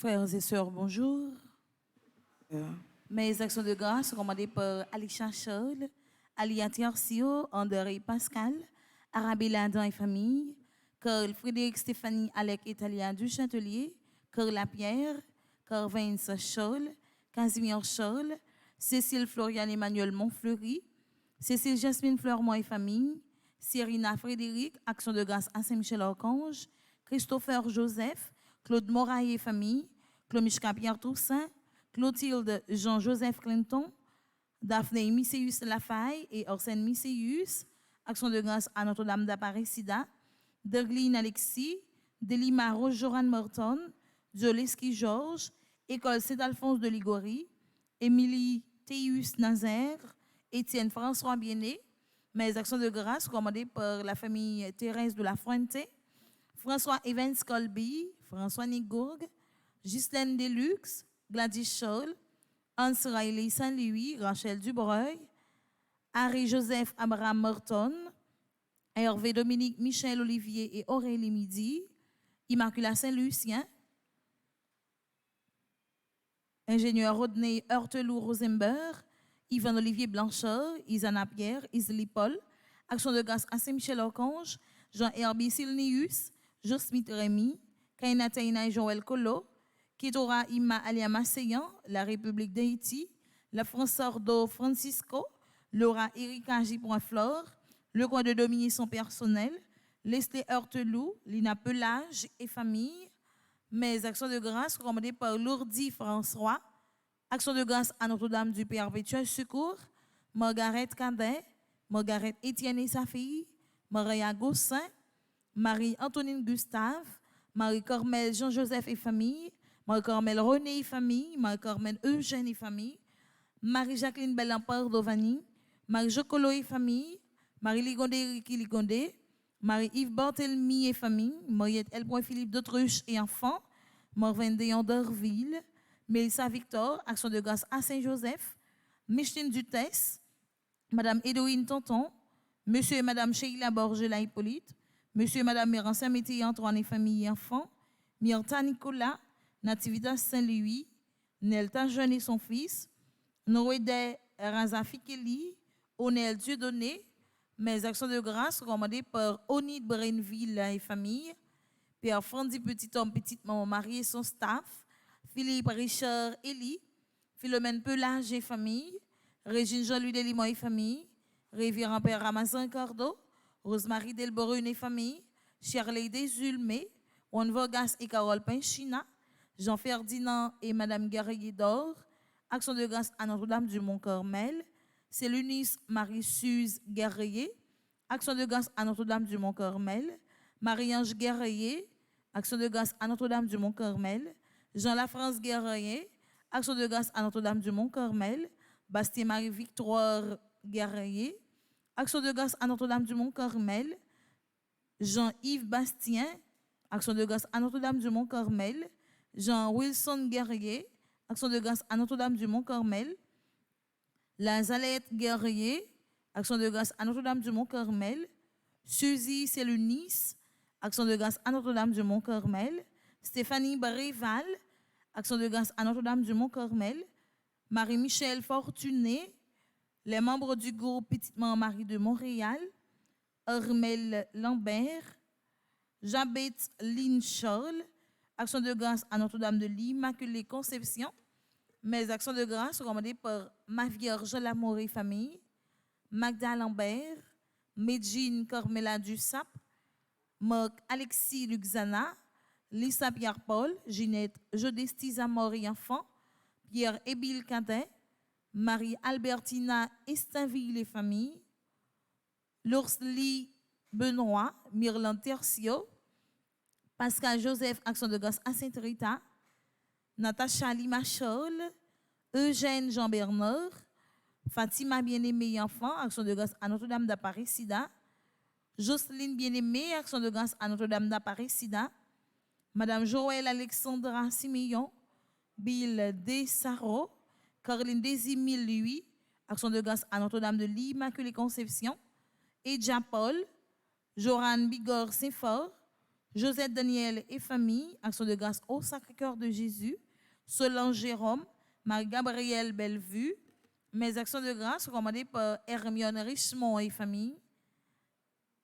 Frères et sœurs, bonjour. Mes actions de grâce sont commandées par Alicia Charles, Alia Tiercio, André Pascal, Arabella Adam et famille, Carl Frédéric Stéphanie Alec Italia du Châtelier, Carla Pierre, Carvins Charles, Casimir Charles, Cécile Florian Emmanuel Montfleury, Cécile Jasmine Fleurmont et famille, Cyrina Frédéric, Action de grâce à Saint-Michel-Archange, Christopher Joseph, Claude Moraille et famille, Clomichka Pierre Toussaint, Clotilde Jean-Joseph Clinton, Daphné Misséus Lafaille et Arsène Misséus, Action de grâce à Notre-Dame d'Aparecida, Dergline Alexis, Delima Rose-Joran Morton, Joleski Georges, École Saint-Alphonse de Ligorie, Émilie Théus Nazaire, Étienne François Bienet, mes actions de grâce commandées par la famille Thérèse de la Fuente, François Evans Colby, François Nigourg, Ghislaine Deluxe, Gladys Scholl, Hans Riley Saint-Louis, Rachel Dubreuil, Harry-Joseph Abraham Morton, Hervé Dominique Michel Olivier et Aurélie Midi, Immaculata Saint-Lucien, ingénieur Rodney Hurtelou Rosenberg, Yvan Olivier Blanchard, Isana Pierre, Isli Paul, Action de grâce à Saint-Michel-Archange, Jean-Herbie Silnius, Josmith Rémy, Kaina Taina et Joël Colo, Kitora Ima Aliama Seyan, la République d'Haïti, la France Ordo Francisco, Laura Erika J.Flore, le coin de Dominique son personnel, Leslie Hurtelou, Lina Pelage et famille, mes actions de grâce commandées par Lourdi François, actions de grâce à Notre-Dame du Perpétuel Secours, Margaret Cadet, Margaret Étienne et sa fille, Maria Gossin, Marie-Antonine Gustave, Marie-Cormel Jean-Joseph et famille, Marie-Cormel René et famille, Marie-Cormel Eugène et famille, Marie-Jacqueline Bellampard Dovani, Marie-Jocolo et famille, Marie-Ligondé Ricky Ligondé, Marie-Yves Barthélemy et famille, Mariette L. Philippe d'Autruche et enfants, Morvin Déon d'Orville, Mélissa Victor, Action de grâce à Saint-Joseph, Micheline Dutesse, Madame Édouine Tonton, Monsieur et Madame Sheila Borgela Hippolyte, Monsieur et Madame Mérancin Métier Antoine et famille et enfants, Myrta Nicolas, Nativitas Saint-Louis, Nelta Jeune et son fils, Noédé Razafikeli, Onel Dieudonné, mes actions de grâce commandées par Onid Brainville et famille, Père Frandy Petit Homme, Petite Maman Marie et son staff, Philippe Richard Elie, Philomène Pelage et famille, Régine Jean-Louis Delimont et famille, Révérend Père Ramazan Cardo, Rosemary Delborune et famille, Shirley Desulmé, Juan Vargas et Carole Pinchina, Jean-Ferdinand et Madame Guerrier d'Or, Action de grâce à Notre-Dame du Mont-Carmel, Célunis Marie-Suze Guerrier, Action de grâce à Notre-Dame du Mont-Carmel, Marie-Ange Guerrier, Action de grâce à Notre-Dame du Mont-Carmel, Jean-La-France Guerrier, Action de grâce à Notre-Dame du Mont-Carmel, Bastien Marie-Victoire Guerrier, Action de grâce à Notre-Dame du Mont-Carmel, Jean-Yves Bastien, Action de grâce à Notre-Dame du Mont-Carmel, Jean-Wilson Guerrier, Action de grâce à Notre-Dame du Mont-Carmel, Lazalette Guerrier, Action de grâce à Notre-Dame du Mont-Carmel, Suzy Célunis, Action de grâce à Notre-Dame du Mont-Carmel, Stéphanie Bréval, Action de grâce à Notre-Dame du Mont-Carmel, Marie-Michel Fortuné, les membres du groupe Petite Maman Marie de Montréal, Armel Lambert, Jabet Lynn Charles, Action de grâce à Notre-Dame de l'Immaculée Conception, mes actions de grâce sont commandées par ma Vierge Lamour et famille, Magda Lambert, Medjine Carmela Dussap, Marc Alexis Luxana, Lisa Pierre-Paul, Ginette Jodesti Zamor et enfants, Pierre Ébil Cadet, Marie-Albertina Estaville et famille, L'Oursly Benoît, Myrland Tercio, Pascal Joseph, Action de grâce à Sainte-Rita, Natacha Limachol, Eugène Jean-Bernard, Fatima Bien-Aimée enfant, Action de grâce à Notre-Dame d'Appareil-Sida, Jocelyne Bien-Aimée, Action de grâce à Notre-Dame d'Appareil-Sida, Madame Joëlle Alexandra Simeon, Bill Desaro, Caroline Désimile Louis, Action de grâce à Notre-Dame de l'Immaculée Conception, Edja Paul, Joran Bigor Saint-Fort, Josette Daniel et famille, Action de grâce au Sacré-Cœur de Jésus, Solange Jérôme, Marie-Gabrielle Bellevue, mes actions de grâce commandées par Hermione Richemont et famille,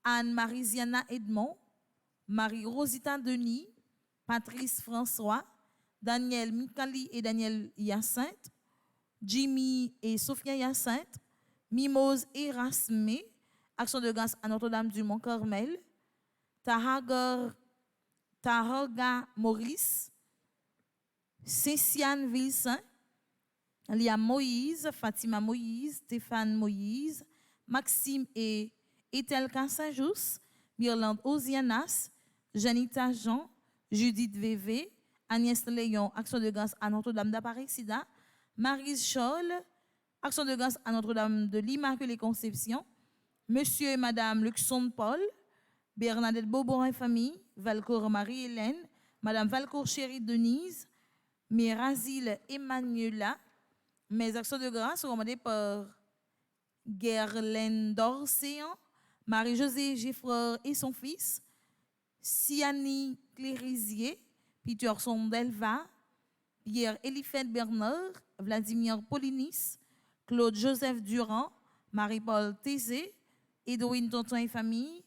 Anne-Marisiana Edmond, Marie-Rosita Denis, Patrice François, Daniel Mikali et Daniel Hyacinthe, Jimmy et Sophia Hyacinthe, Mimose Erasmé, Action de grâce à Notre-Dame du Mont-Carmel, Tahaga Maurice, Céciane Vilsaint, Lia Moïse, Fatima Moïse, Stéphane Moïse, Maxime et Etelka Sajous, Myrlande Osianas, Janita Jean, Judith Vévé, Agnès Léon, Action de grâce à Notre-Dame d'Appareil-Sida, Marise Scholl, Action de grâce à Notre-Dame de l'Immaculée Conception, Monsieur et Madame Luxon Paul, Bernadette Bobon et famille, Valcourt Marie-Hélène, Madame Valcourt Chérie Denise, Mirazil Emmanuela, Mes actions de grâce sont commandées par Guerlaine d'Orséan, Marie-Josée Geffreur et son fils, Siani Clérisier, Peterson Delva, Pierre Eliphette Bernard, Vladimir Polinis, Claude Joseph Durand, Marie-Paul Tézé, Edwin Tonton et famille,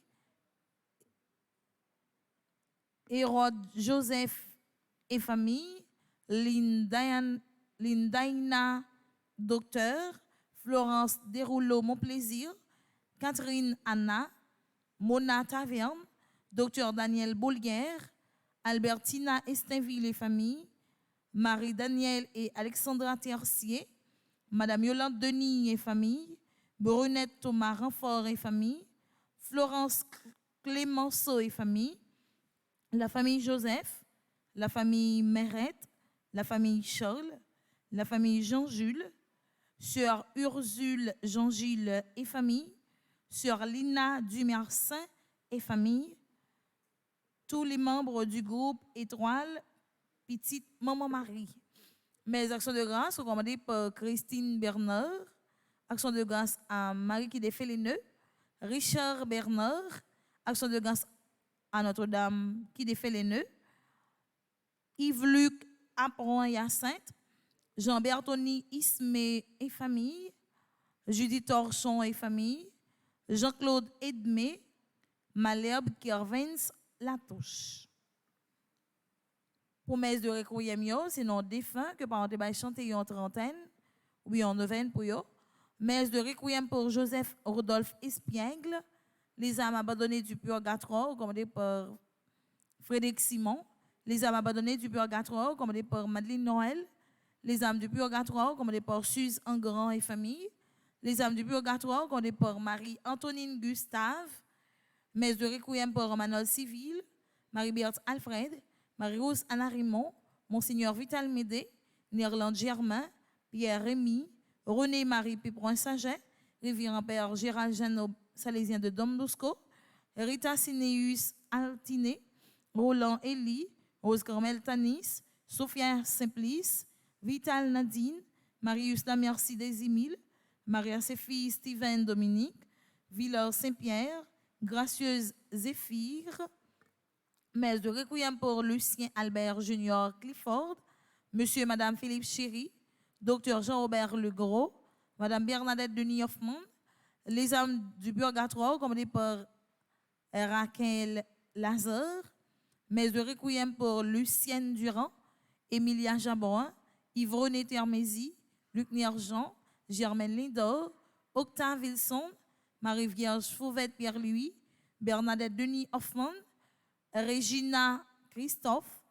Hérode Joseph et famille, Lindaina Docteur, Florence Desrouleaux Monplaisir, Catherine Anna, Mona Taverne, Docteur Daniel Boulguer, Albertina Estinville et famille, Marie-Danielle et Alexandra Tercier, Madame Yolande Denis et famille, Brunette Thomas Renfort et famille, Florence Clémenceau et famille, la famille Joseph, la famille Mérette, la famille Charles, la famille Jean-Jules, Sœur Ursule Jean-Gilles et famille, Sœur Lina Dumersin et famille, tous les membres du groupe Étoile, Petite Maman Marie. Mes actions de grâce sont commandées par Christine Bernard, action de grâce à Marie qui défait les nœuds, Richard Bernard, action de grâce à Notre-Dame qui défait les nœuds, Yves-Luc Apron-Hyacinthe, Jean-Bertoni Ismé et famille, Judith Torchon et famille, Jean-Claude Edmé, Malherbe Kervens Latouche. Promesse de requiem, c'est non défunt que par exemple chanter en trentaine ou bien en neuvaine pour eux. Messe de requiem pour Joseph Rodolphe Espiègle, les âmes abandonnées du purgatoire, commandées par Frédéric Simon, les âmes abandonnées du purgatoire, commandées par Madeleine Noël, les âmes du purgatoire, commandées par Suze Engrand et famille, les âmes du purgatoire, commandées par Marie-Antonine Gustave, messe de requiem pour Romanol Civil, Marie-Berthe Alfred, Marie-Rose Anna Raymond, Monseigneur Vital Médé, Néerland Germain, Pierre Rémy, René Marie Pipron Saget, Révérend Père Gérald Jeannot Salésien de Domdosco, Rita Sineus Altiné, Roland Elie, Rose Carmel Tanis, Sophia Simplice, Vital Nadine, Marius Damercy Desimile, Maria Séphie Steven Dominique, Villard Saint-Pierre, Gracieuse Zéphire, messe de requiem pour Lucien Albert Junior Clifford, Monsieur et Madame Philippe Chéry, Docteur Jean-Robert Legros, Madame Bernadette Denis Hoffman, les âmes du purgatoire commandées par Raquel Lazare, messe de requiem pour Lucienne Durand, Emilia Jabouin, Yves-René Termézy, Luc Nierjean, Germaine Lindor, Octave Wilson, Marie-Vierge Fauvette Pierre-Louis, Bernadette Denis Hoffman, Régina Christophe,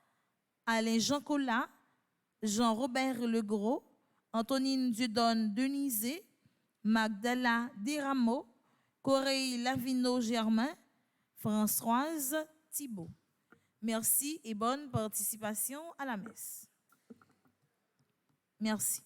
Alain Jean Collat, Jean-Robert Legros, Antonine Dieudonne Denizé, Magdala Desrameaux, Coreille Lavino Germain, Françoise Thibault. Merci et bonne participation à la messe. Merci.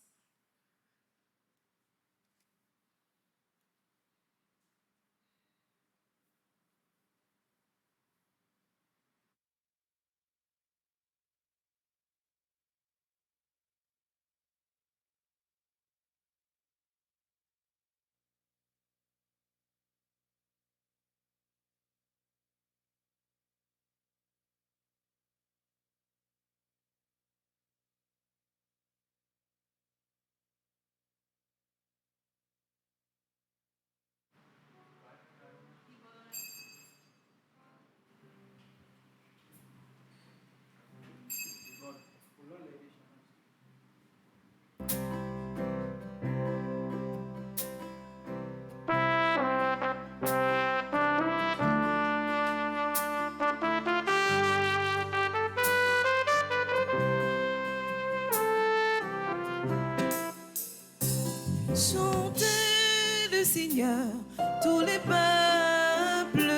Chantez le Seigneur, tous les peuples,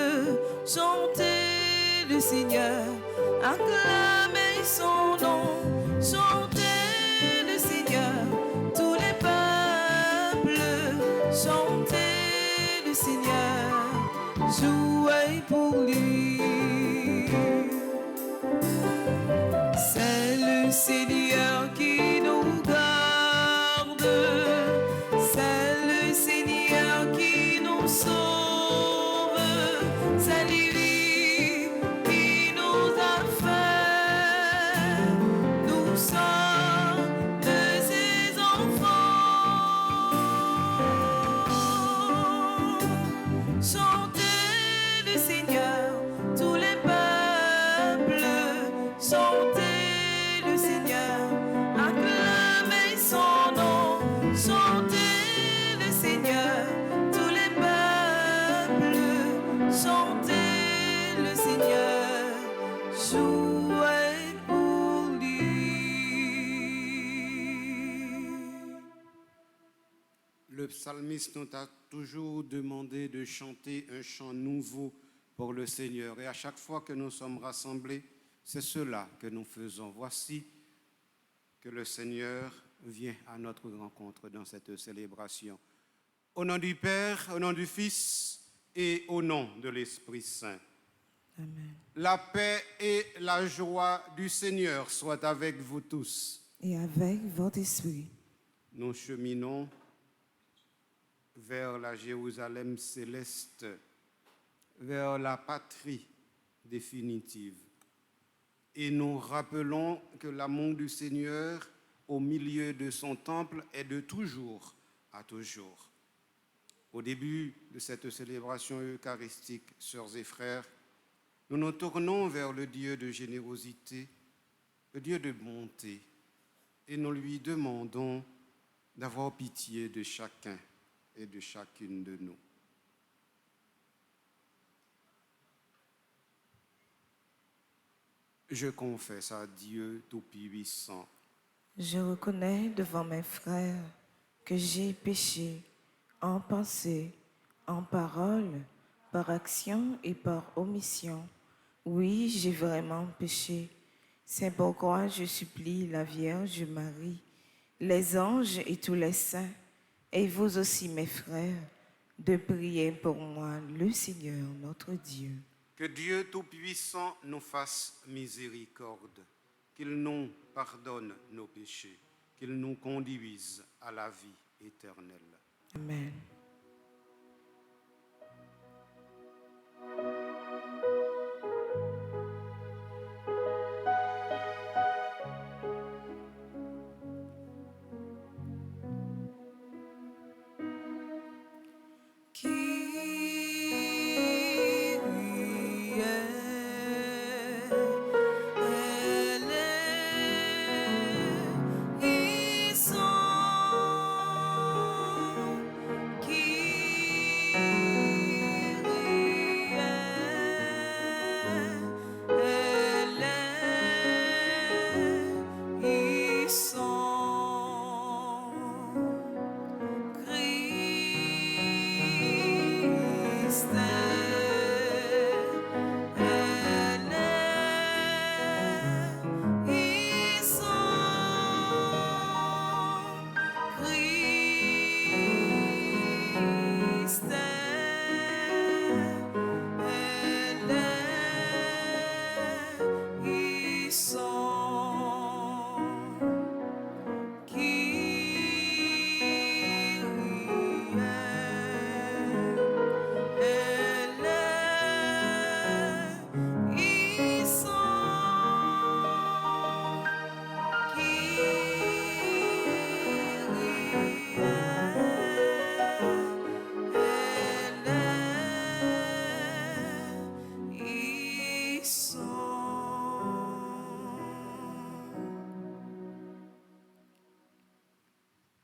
chantez le Seigneur, acclamez son nom, chantez le Seigneur, tous les peuples, chantez le Seigneur, jouez pour lui. C'est le Seigneur qui nous garde. psalmiste nous a toujours demandé de chanter un chant nouveau pour le Seigneur. Et à chaque fois que nous sommes rassemblés, c'est cela que nous faisons. Voici que le Seigneur vient à notre rencontre dans cette célébration. Au nom du Père, au nom du Fils et au nom de l'Esprit Saint. Amen. La paix et la joie du Seigneur soient avec vous tous. Et avec votre esprit, Nous cheminons vers la Jérusalem céleste, vers la patrie définitive. Et nous rappelons que l'amour du Seigneur au milieu de son temple est de toujours à toujours. Au début de cette célébration eucharistique, sœurs et frères, nous nous tournons vers le Dieu de générosité, le Dieu de bonté, et nous lui demandons d'avoir pitié de chacun et de chacune de nous. Je confesse à Dieu Tout-Puissant. je reconnais devant mes frères que j'ai péché en pensée, en parole, par action et par omission. Oui, j'ai vraiment péché. C'est pourquoi je supplie la Vierge Marie, les anges et tous les saints, et vous aussi mes frères, de prier pour moi le Seigneur notre Dieu. Que Dieu Tout-Puissant nous fasse miséricorde, qu'il nous pardonne nos péchés, qu'il nous conduise à la vie éternelle. Amen.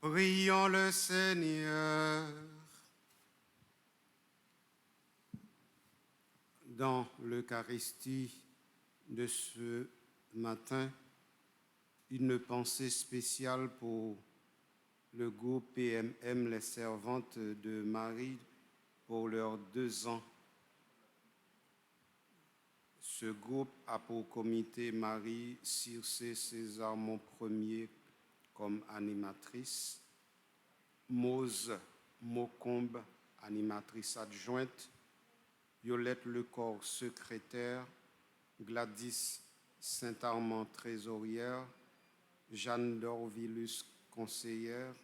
Prions le Seigneur. Dans l'Eucharistie de ce matin, une pensée spéciale pour le groupe PMM, les servantes de Marie, pour leurs 2 ans. Ce groupe a pour comité Marie Circé César Montpremier comme animatrice, Mose Maucombe, animatrice adjointe, Violette Lecor, secrétaire, Gladys Saint-Armand, trésorière, Jeanne Dorvilus, conseillère.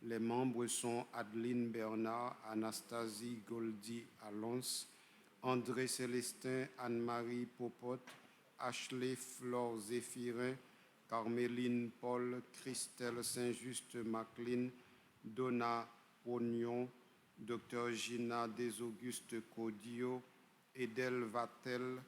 Les membres sont Adeline Bernard, Anastasie Goldi Alonso, André Célestin, Anne-Marie Popote, Ashley Flore Zéphirin, Carméline Paul, Christelle Saint-Just Maclean, Donna Pognon, Dr Gina Desaugustes Codio, Edel Vatel,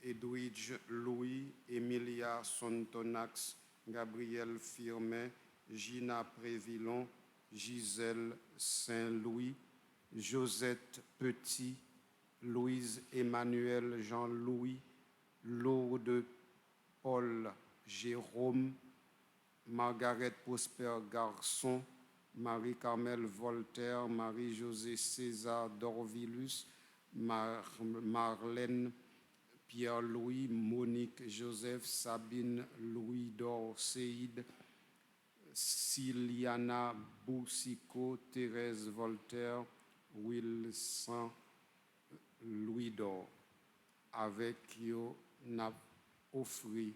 Edwidge Louis, Emilia Sontonax, Gabriel Firmin, Gina Prévillon, Gisèle Saint-Louis, Josette Petit, Louise Emmanuel Jean-Louis, Lourdes Paul Jérôme, Margaret Prosper Garçon, Marie-Carmel Voltaire, Marie-Josée César Dorvilus, Marlène Pierre-Louis, Monique Joseph, Sabine Louis-Dor Seyd, Siliana Boussico, Thérèse Voltaire, Wilson Louis-Dor. Avec yo n'a offri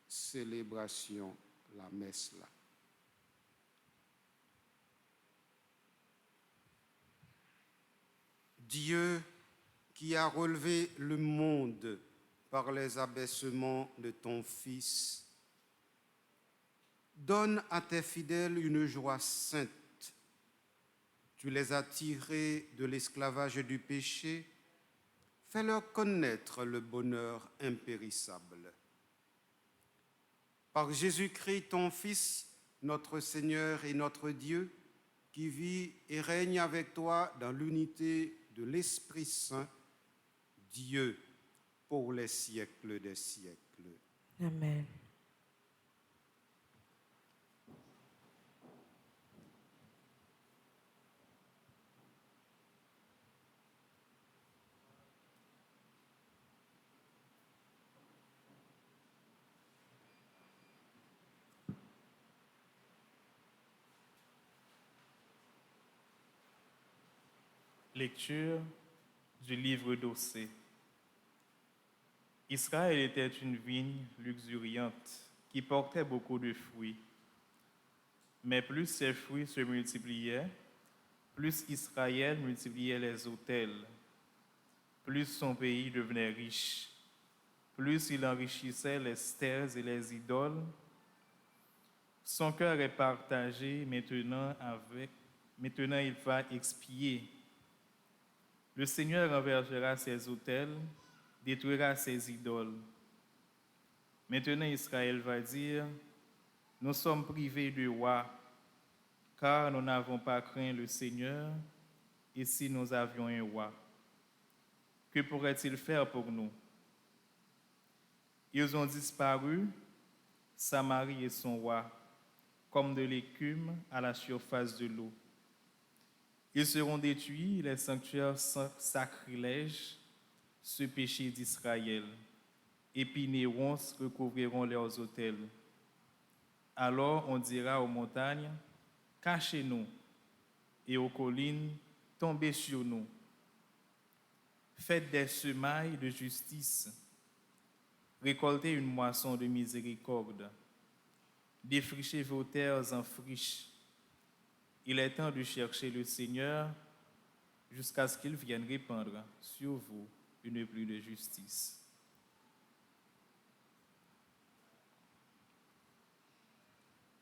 célébration la messe là. Dieu qui a relevé le monde par les abaissements de ton Fils, donne à tes fidèles une joie sainte. Tu les as tirés de l'esclavage du péché, fais-leur connaître le bonheur impérissable. Par Jésus-Christ, ton Fils, notre Seigneur et notre Dieu, qui vit et règne avec toi dans l'unité de l'Esprit Saint, Dieu, pour les siècles des siècles. Amen. Lecture du livre d'Osée. Israël était une vigne luxuriante qui portait beaucoup de fruits. Mais plus ses fruits se multipliaient, plus Israël multipliait les autels, plus son pays devenait riche, plus il enrichissait les stèles et les idoles. Son cœur est partagé, maintenant il va expier. Le Seigneur renversera ses autels, détruira ses idoles. Maintenant Israël va dire, nous sommes privés de roi, car nous n'avons pas craint le Seigneur, et si nous avions un roi, que pourrait-il faire pour nous? Ils ont disparu, Samarie et son roi, comme de l'écume à la surface de l'eau. Ils seront détruits, les sanctuaires sacrilèges, ce péché d'Israël. Épines et ronces recouvriront leurs autels. Alors on dira aux montagnes, cachez-nous, et aux collines, tombez sur nous. Faites des semailles de justice, récoltez une moisson de miséricorde, défrichez vos terres en friche. Il est temps de chercher le Seigneur jusqu'à ce qu'il vienne répandre sur vous une pluie de justice.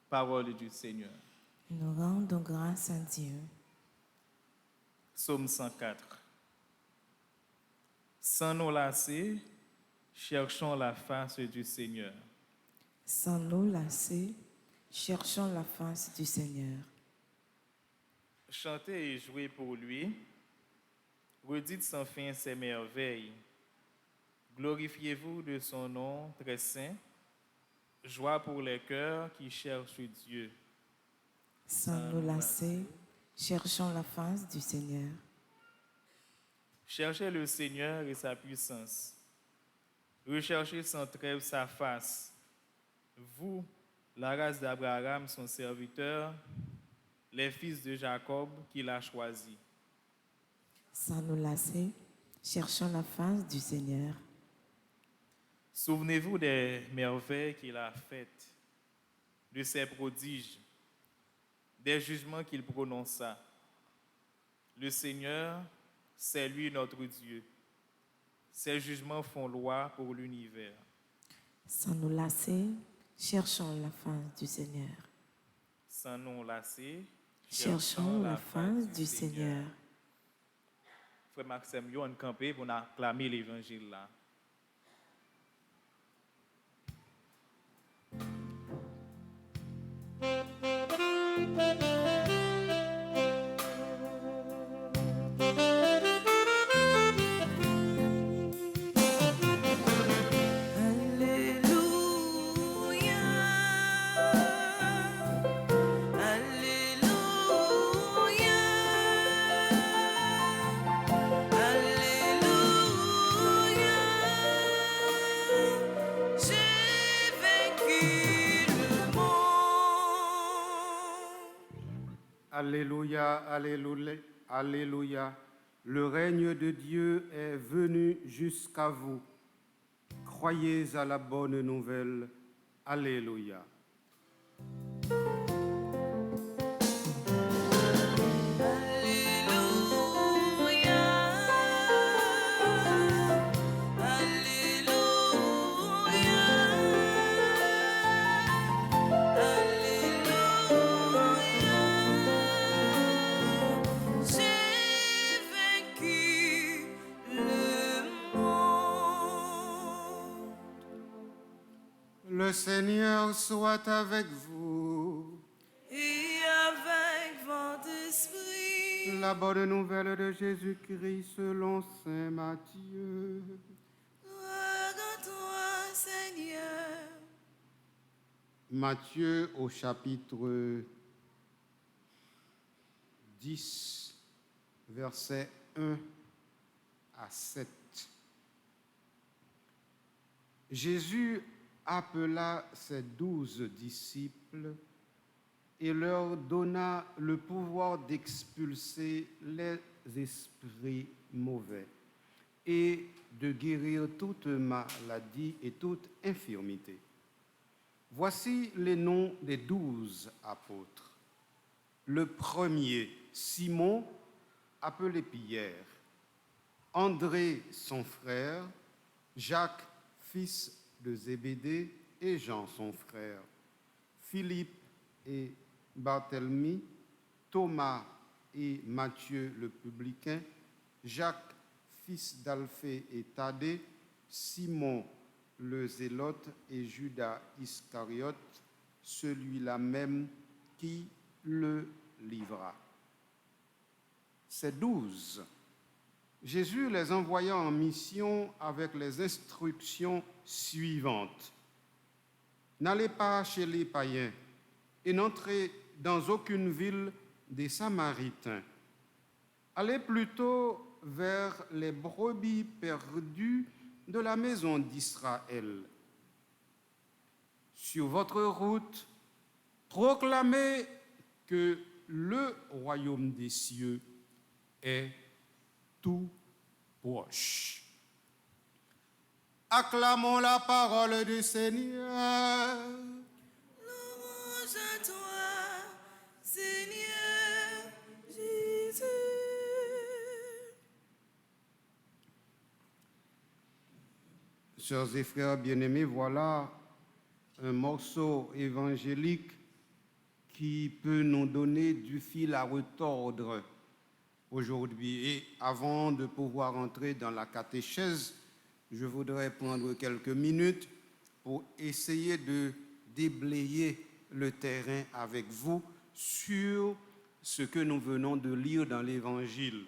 Parole du Seigneur. Nous rendons grâce à Dieu. Psaume 104. Sans nous lasser, cherchons la face du Seigneur. Sans nous lasser, cherchons la face du Seigneur. Chantez et jouez pour lui, redites sans fin ses merveilles. Glorifiez-vous de son nom très saint, joie pour les cœurs qui cherchent Dieu. Sans nous lasser, cherchons la face du Seigneur. Cherchez le Seigneur et sa puissance. Recherchez sans trêve sa face. Vous, la race d'Abraham, son serviteur, les fils de Jacob qu'il a choisis. Sans nous lasser, cherchons la face du Seigneur. Souvenez-vous des merveilles qu'il a faites, de ses prodiges, des jugements qu'il prononça. Le Seigneur, c'est lui notre Dieu. Ses jugements font loi pour l'univers. Sans nous lasser, cherchons la face du Seigneur. Sans nous lasser, Cherchons la face du Seigneur. Frère Maxime, on campé pour acclamer l'évangile là. Alléluia, Alléluia. Alléluia, alléluia, alléluia. Le règne de Dieu est venu jusqu'à vous. Croyez à la bonne nouvelle. Alléluia. Le Seigneur soit avec vous. Et avec votre esprit. La bonne nouvelle de Jésus-Christ selon saint Matthieu. Gloire à toi, Seigneur. Matthieu au chapitre 10, versets 1 à 7. Jésus appela ses 12 disciples et leur donna le pouvoir d'expulser les esprits mauvais et de guérir toute maladie et toute infirmité. Voici les noms des 12 apôtres. Le premier, Simon, appelé Pierre, André, son frère, Jacques, fils de Zébédée, et Jean, son frère, Philippe et Barthélemy, Thomas et Matthieu le publicain, Jacques, fils d'Alphée et Thaddée, Simon le zélote et Judas Iscariote, celui-là même qui le livra. Ces 12, Jésus les envoya en mission avec les instructions suivantes. N'allez pas chez les païens et n'entrez dans aucune ville des Samaritains. Allez plutôt vers les brebis perdues de la maison d'Israël. Sur votre route, proclamez que le royaume des cieux est tout proche. Acclamons la parole du Seigneur. Louange à toi, Seigneur Jésus. Sœurs et frères bien-aimés, voilà un morceau évangélique qui peut nous donner du fil à retordre aujourd'hui. Et avant de pouvoir entrer dans la catéchèse, je voudrais prendre quelques minutes pour essayer de déblayer le terrain avec vous sur ce que nous venons de lire dans l'Évangile.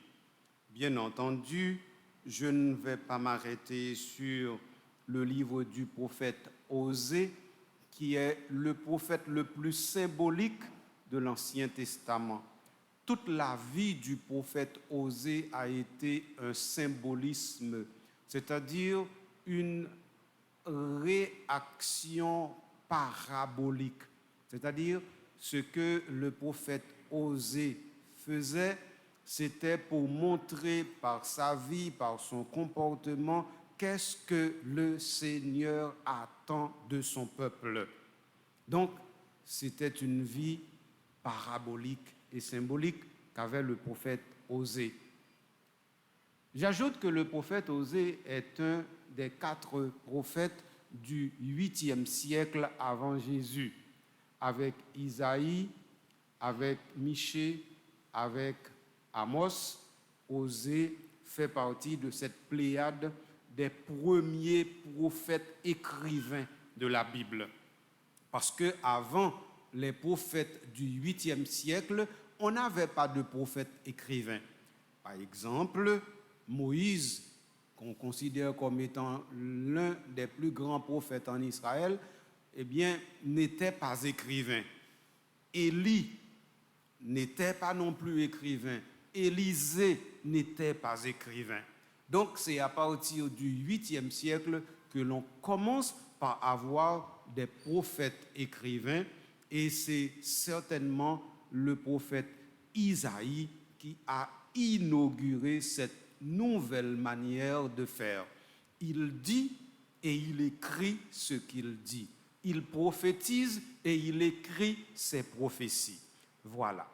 Bien entendu, je ne vais pas m'arrêter sur le livre du prophète Osée, qui est le prophète le plus symbolique de l'Ancien Testament. Toute la vie du prophète Osée a été un symbolisme, c'est-à-dire une réaction parabolique. C'est-à-dire ce que le prophète Osée faisait, c'était pour montrer par sa vie, par son comportement, qu'est-ce que le Seigneur attend de son peuple. Donc, c'était une vie parabolique et symbolique qu'avait le prophète Osée. J'ajoute que le prophète Osée est un des 4 prophètes du 8e siècle avant Jésus, avec Isaïe, avec Michée, avec Amos. Osée fait partie de cette pléiade des premiers prophètes écrivains de la Bible. Parce qu'avant les prophètes du 8e siècle, on n'avait pas de prophètes écrivains. Par exemple, Moïse, qu'on considère comme étant l'un des plus grands prophètes en Israël, eh bien, n'était pas écrivain. Élie n'était pas non plus écrivain. Élisée n'était pas écrivain. Donc, c'est à partir du 8e siècle que l'on commence par avoir des prophètes écrivains, et c'est certainement le prophète Isaïe qui a inauguré cette nouvelle manière de faire. Il dit et il écrit ce qu'il dit. Il prophétise et il écrit ses prophéties. Voilà.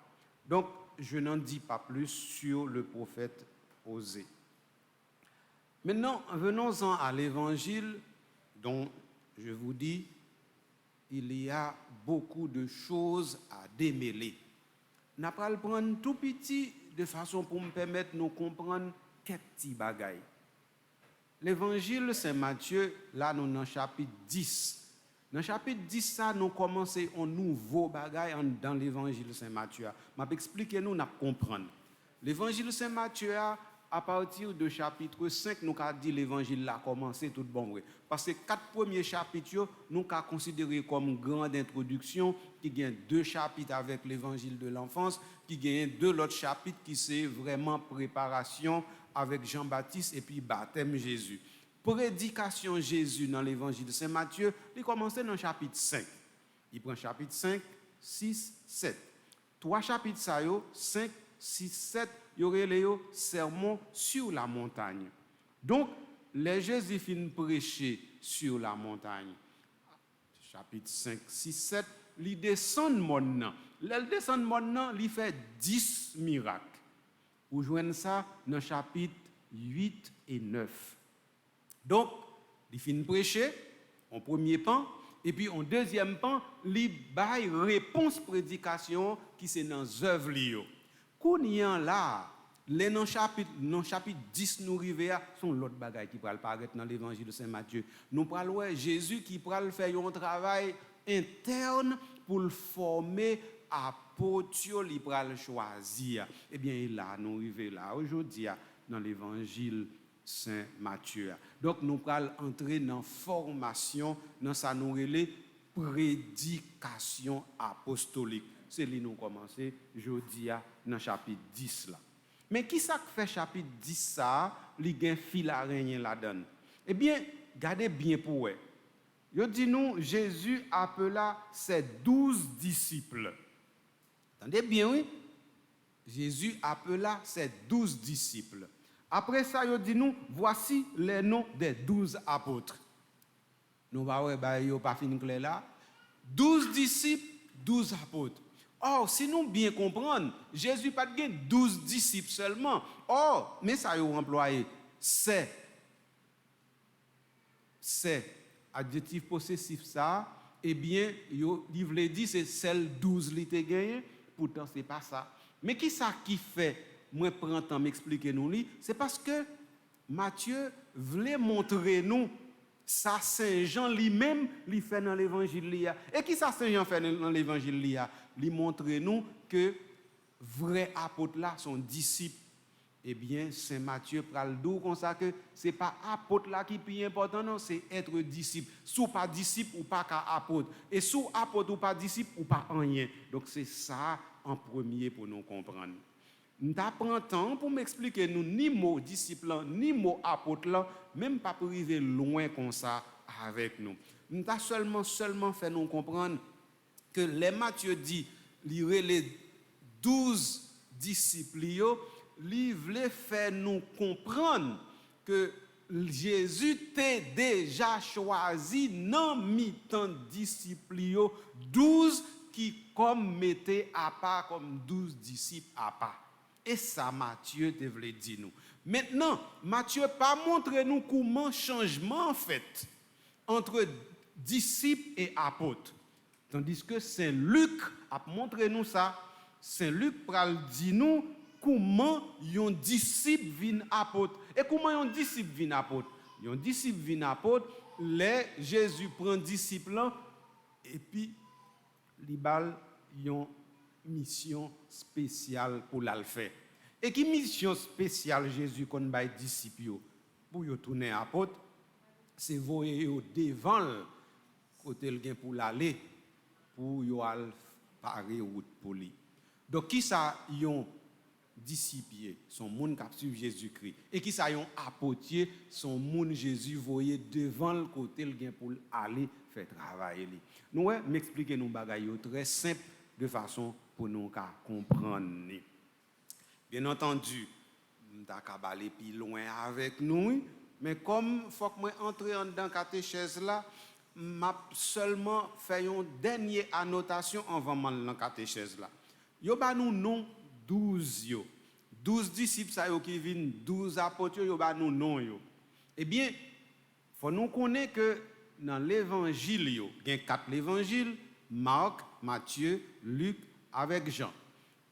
Donc, je n'en dis pas plus sur le prophète Osée. Maintenant, venons-en à l'évangile dont je vous dis, il y a beaucoup de choses à démêler. On n'a pas le prendre tout petit de façon pour me permettre de nous comprendre quelques petits bagailles. L'évangile Saint-Matthieu, là, nous sommes dans le chapitre 10. Dans le chapitre 10, ça, nous commençons un nouveau bagaille dans l'évangile Saint-Matthieu. Je vais expliquer, nous comprendre. L'évangile Saint-Matthieu, à partir de chapitre 5, nous avons dit l'évangile a commencé tout bon. Parce que 4 premiers chapitres, nous avons considéré comme grande introduction, qui gagne 2 chapitres avec l'évangile de l'enfance, qui gagne 2 autres chapitres qui c'est vraiment préparation avec Jean-Baptiste et puis baptême Jésus. Prédication Jésus dans l'évangile de Saint Matthieu, il commence dans le chapitre 5. Il prend chapitre 5, 6, 7. 3 chapitres, 5, 6, 7, il y aurait les sermons sur la montagne. Donc, les Jésus finit prêcher sur la montagne. Chapitre 5, 6, 7, il descend maintenant. Il descend maintenant, il fait 10 miracles. Vous joignez ça dans chapitre 8 et 9. Donc, il finit prêcher en premier pan, et puis en deuxième pan, il baille réponse prédication qui c'est dans œuvre lio. Kounyan là, les non chapitre 10 nous arriver sont l'autre bagaille qui va apparaître dans l'évangile de Saint Matthieu. Nous parlons Jésus qui va faire un travail interne pour le former apôtre, il va le choisir. Eh bien là nous arrivons là aujourd'hui dans l'évangile Saint Matthieu. Donc nous allons entrer dans formation dans sa nouvelle prédication apostolique. C'est là nous commencer aujourd'hui dans chapitre 10 là. Mais qui ça fait chapitre 10 ça, li gen fil araignée là-dedans. Eh bien, gardez bien pour eux. Yo dit nous Jésus appela ses 12 disciples. Attendez bien oui. Jésus appela ses 12 disciples. Après ça, il dit nous, voici les noms des 12 apôtres. Nous va pas fini clair là. 12 disciples, 12 apôtres. Or, si nous bien comprendre, Jésus pas de 12 disciples seulement. Or, mais ça y est employé, c'est adjectif possessif ça, eh bien, il voulait dire c'est celle 12 li te gagné, pourtant c'est pas ça. Mais qui ça qui fait moi prends temps m'expliquer nous li, c'est parce que Matthieu voulait montrer nous ça Saint Jean lui-même lui fait dans l'évangile li. Et qui ça Saint Jean fait dans l'évangile li? Il montre nous que vrais apôtres là sont disciples. Eh bien Saint Matthieu pral dou comme ça que c'est pas apôtre là qui est plus important non, c'est être disciple. Sous pas disciple ou pas qu'à apôtre. Et sous apôtre ou pas disciple ou pas rien. Donc c'est ça en premier pour nous comprendre. Nous prend temps pour m'expliquer nous ni mot disciple ni mot apôtre là, même pas pour arriver loin comme ça avec nous. Nous seulement fait nous comprendre que les Matthieu dit lire les 12 disciples li voulait faire nous comprendre que Jésus t'a déjà choisi dans mi-temps disciples 12 qui comme mettait à part comme 12 disciples à part. Et ça, Matthieu te voulait dire nous. Maintenant, Matthieu pas montré nous comment changement fait entre disciples et apôtres. Tandis que Saint Luc a montré nous ça. Saint Luc pral dit nous comment un disciple vient apôtre. Et comment un disciple vient apôtre? Un disciple vient apôtre, les Jésus prend disciple et puis il bal une mission spéciale pour la faire. Et qui mission spéciale Jésus qu'on bail disciple pour yo tourner apôtre, c'est voyer yo devant côté le gain pour l'aller pour yo al parer route pour lui. Donc qui ça yon disciple son monde qui suivre Jésus-Christ et qui ça yon apôtier son monde Jésus voyer devant le côté le gain pour aller faire travailler lui. Nous m'expliquer nous bagaille très simple de façon pour nous comprendre. Bien entendu, nous avons aller plus loin avec nous, mais comme il faut que moi entre dans la catéchèse là, m'a seulement fait une dernière annotation avant dans la catéchèse là. Yo ba nous non 12 yo. 12 disciples ça yo qui viennent, 12 apôtres yo ba nous non yo. Eh bien, faut nous connaître que dans l'évangile yo, il y a 4 évangiles, Marc, Matthieu, Luc avec Jean.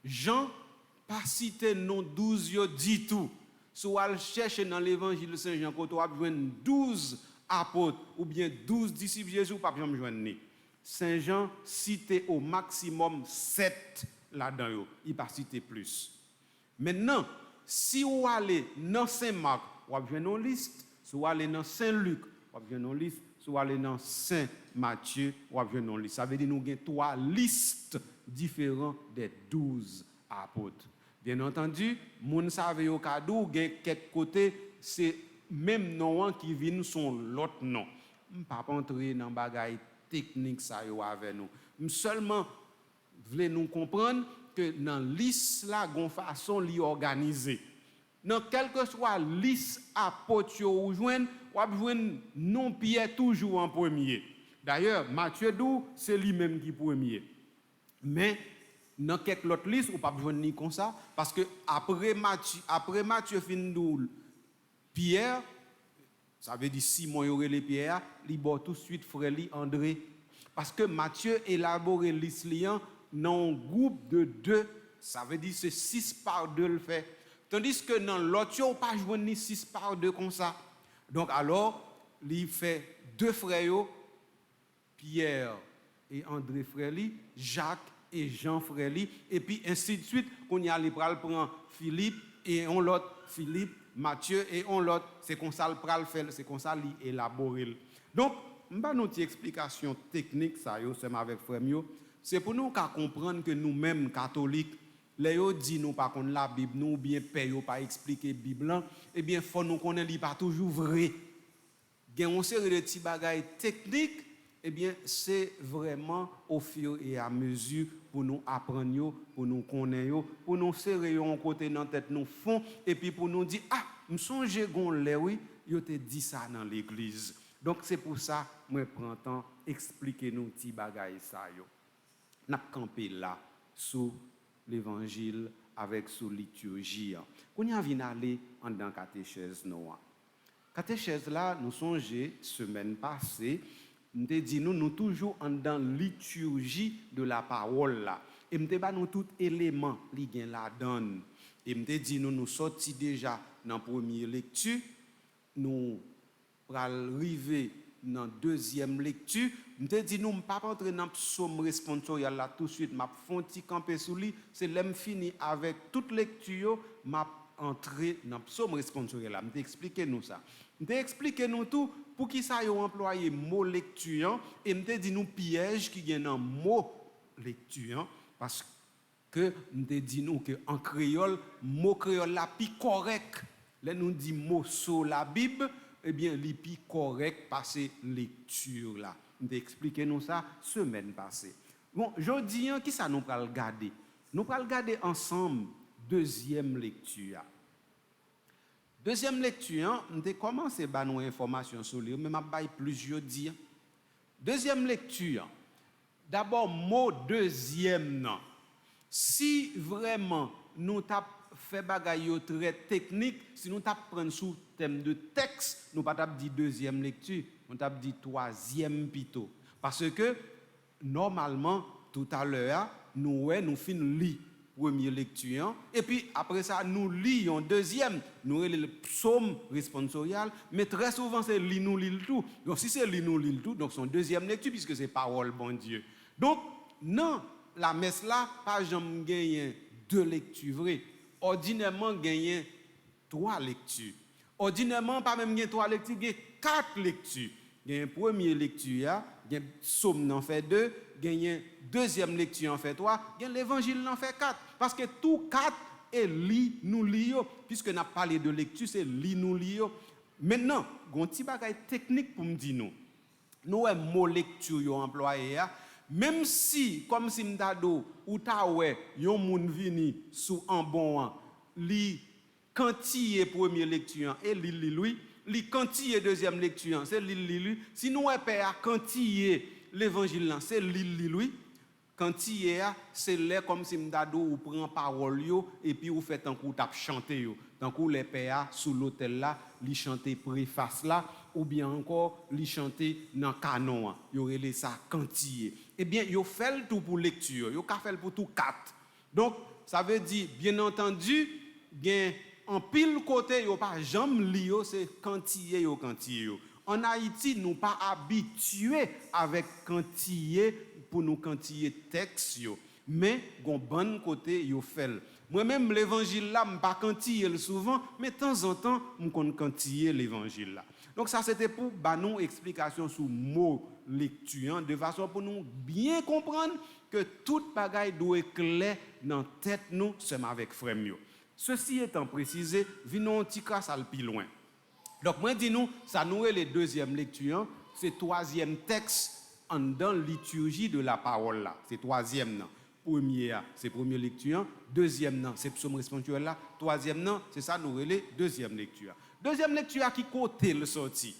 Jean pas cité non 12 yo dit tout. Si on cherche dans l'évangile de Saint Jean quand on a besoin 12 apôtres ou bien 12 disciples Jésus pas jamais joindre. Saint Jean cité au maximum 7 là-dedans, il pas cité plus. Maintenant, si vous allez dans Saint Marc, vous avez une liste, si vous allez dans Saint Luc, vous avez une liste, si vous allez dans Saint Matthieu, vous avez une liste. Ça veut dire que nous avons 3 listes différentes des 12 apôtres. Bien entendu, moun savez au cadeau, il y a quelques côtés, c'est même nom qui viennent son l'autre nom. Je ne vais pas entrer dans les bagailles techniques avec nous. Seulement, voulez nous comprendre que dans la liste, là, il y a une façon de l'organiser. Dans quelle que soit la liste apôtre ou joindre, vous avez non Pierre toujours en premier. D'ailleurs, Matthieu Dou, c'est lui-même qui est premier. Mais dans quelques autres listes, vous ne pouvez pas joindre ni comme ça, parce que après Matthieu Findoul, Pierre, ça veut dire Simon y aurait les Pierre, il va tout de suite frère André. Parce que Matthieu élaboré liste dans un groupe de 2, ça veut dire c'est 6 par 2 le fait. Tandis que dans l'autre, on ne peut pas joindre ni 6 par 2 comme ça. Donc alors, il fait 2 frères, Pierre et André frère, Jacques et Jean frère, et puis ainsi de suite, qu'on y a les pral prend Philippe et on l'autre Philippe, Matthieu et on l'autre, c'est comme ça le pral fait, c'est comme ça l'élaborer. Donc, je vais vous donner une explication technique, ça, c'est avec frère Mio. C'est pour nous comprendre que nous-mêmes, catholiques, les gens disent nous pas connaître la Bible, nous bien payons pas expliquer la Bible, eh bien, il faut nous connaître n'est pas toujours vrai. Il y a une série de petits bagages techniques, eh bien, c'est vraiment au fur et à mesure pour nous apprendre, pour nous connaître, pour nous serrer un côté dans la tête, nous fond, et puis pour nous dire, ah, nous songeons qu'on oui, yo te dit ça dans l'église. Donc, c'est pour ça que je prends le temps d'expliquer nos petits bagages. Nous avons campé là, sous l'évangile, avec sous liturgie. Quand nous avons allé en dans la catéchèse, catéchèse là, nous songeons, semaine passée, nous avons dit, nous toujours en dans la liturgie de la parole là. Et nous avons tout élément qui gagne la donne. Et nous avons dit, nous sortis déjà dans la première lecture, nous pour arriver dans la deuxième lecture, nous te dit nous pas entrer dans le psaume responsorial là tout de suite, m'a font petit camper sous lui, c'est l'aime fini avec toute lecture, m'a entrer dans le psaume responsorial là, me expliquer nous ça. Me expliquer nous tout pour qui ça yo employer mot lecture et me dit nous piège qui gagne dans mot lecture parce que me dit nous que en créole, mot créole là plus correct. Là nous dit mot sur la Bible, eh bien, les plus correct passer lecture là. Nous expliquer nous ça semaine passée. Bon, aujourd'hui, qui ça nous va regarder? Nous va regarder ensemble deuxième lecture. Deuxième lecture, nous avons commencé à nous informations sur lui, mais je vais plus jeudi. Deuxième lecture. D'abord, mot deuxième non. Si vraiment nous tapons fait bagaille très technique, si nous prendre sous thème de texte, nous pas dit deuxième lecture, nous t'a dit troisième plutôt parce que normalement tout à l'heure nous fin lire première lecture et puis après ça nous lisons deuxième, nous le psaume responsorial, mais très souvent c'est lit nous lit tout. Donc si c'est lit nous lit tout, donc son deuxième lecture puisque c'est parole bon Dieu. Donc non, la messe là pas jamais gagner 2 lectures vraies. Ordinairement, gagner 3 lectures. Ordinairement, pas même gagner 3 lectures, gagner 4 lectures. Gagner première lecture, gagner psaume en fait 2, gagner deuxième lecture en fait 3, gagner l'évangile en fait 4. Parce que tout 4 est lit, nous lio, puisque n'a parlé de lecture, c'est lit, nous lio. Maintenant, il y a un petit bagage technique pour me dire nous. Nous avons mot lecture employé, Même si, comme si m'dado, ou ta ouais, yon moun vini sous un bon an, li quantité première lecture et li quantité deuxième lecture, c'est li. Si nous père quantité l'évangile là, c'est li. Quantité c'est là comme si m'dado ou prend parole yo et puis ou fait un coup tap chanter yo. Tant que les pères sous l'autel là, li chanter préface là ou bien encore li chanter dans canon. Yo relé ça quantité. Eh bien, yo fait tout pour lecture, yo ka fait pour tout quatre. Donc ça veut dire bien entendu, bien en pile côté yo pas jambe li yo c'est quantité yo. En Haïti, nous pas habitués avec quantité pour nous quantité texte yo, mais gon bon côté yo fait. Moi-même l'évangile là, me pas quantité souvent, mais de temps en temps, me kon quantité l'évangile là. Donc ça c'était pour ba nous explication sur mot lecture de façon pour nous bien comprendre que toute bagaille doit être clair dans tête nous seulement avec frère yo. Ceci étant précisé, venons un petit cas ça le plus loin. Donc moi dis nous ça nous est les deuxième lecture, c'est troisième texte en dans liturgie de la parole là. C'est troisième non. Première c'est première lecture, deuxième non, c'est psaume responsoriel là, troisième non, c'est ça nous relais deuxième lecture. Deuxième lecture à qui côté le sorti.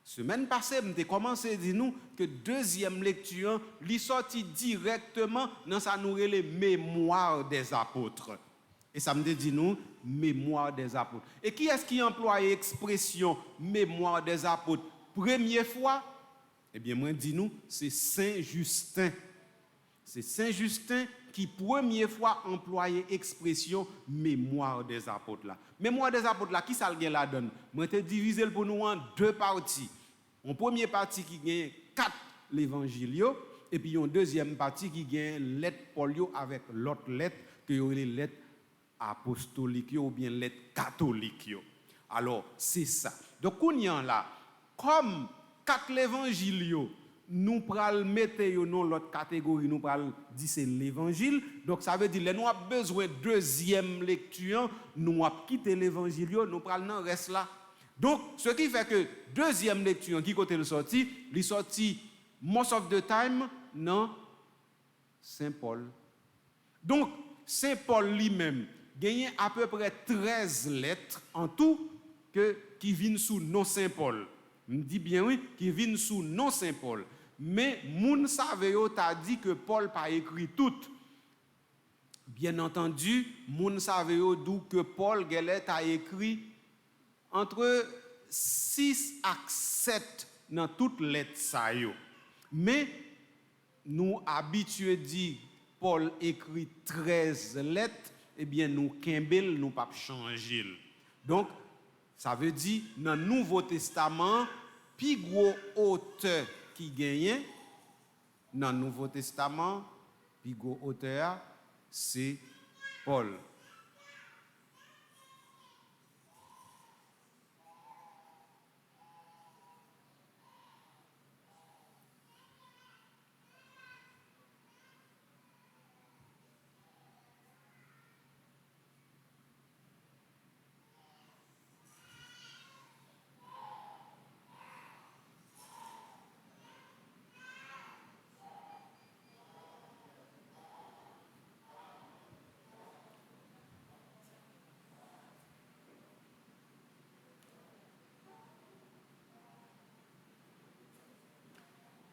Semaine passée, m'ai commencé à dire nous que deuxième lecture, li sorti directement dans sa nous relais mémoire des apôtres. Et ça me dit nous mémoire des apôtres. Et qui est-ce qui emploie l'expression mémoire des apôtres première fois? Eh bien moi dis nous c'est Saint Justin. C'est Saint Justin qui première fois employé l'expression mémoire des apôtres là. Mémoire des apôtres là, qui ça le la donne? Moi te diviser pour nous en deux parties. Une première partie qui gagne 4 l'évangile et puis une deuxième partie qui gagne lettre Paul avec l'autre lettre que les lettres apostoliques ou bien lettres catholiques. Alors, c'est ça. Donc on y en là comme 4 l'évangile nous pral mettre dans l'autre catégorie, nous pral dire c'est l'évangile. Donc ça veut dire que nous avons besoin de deuxième lecture, nous avons quitté l'évangile, nous pral nan reste là. Donc ce qui fait que deuxième lecture qui côté le sorti, il sorti most of the time dans Saint Paul. Donc Saint Paul lui-même gagne à peu près 13 lettres en tout qui viennent sous nom Saint Paul. Je dis bien oui, qui viennent sous nom Saint Paul. Mais moun savait yo t'a dit que Paul pas écrit tout. Bien entendu, moun savait yo d'où que Paul Gelet a écrit entre 6 à 7 dans toutes lettres ça yo. Mais nous habitués dit Paul écrit 13 lettres, eh bien nous kembel nous pas changer. Donc ça veut dire dans le Nouveau Testament, plus gros auteur qui gagne dans le Nouveau Testament, plus gros auteur, c'est Paul.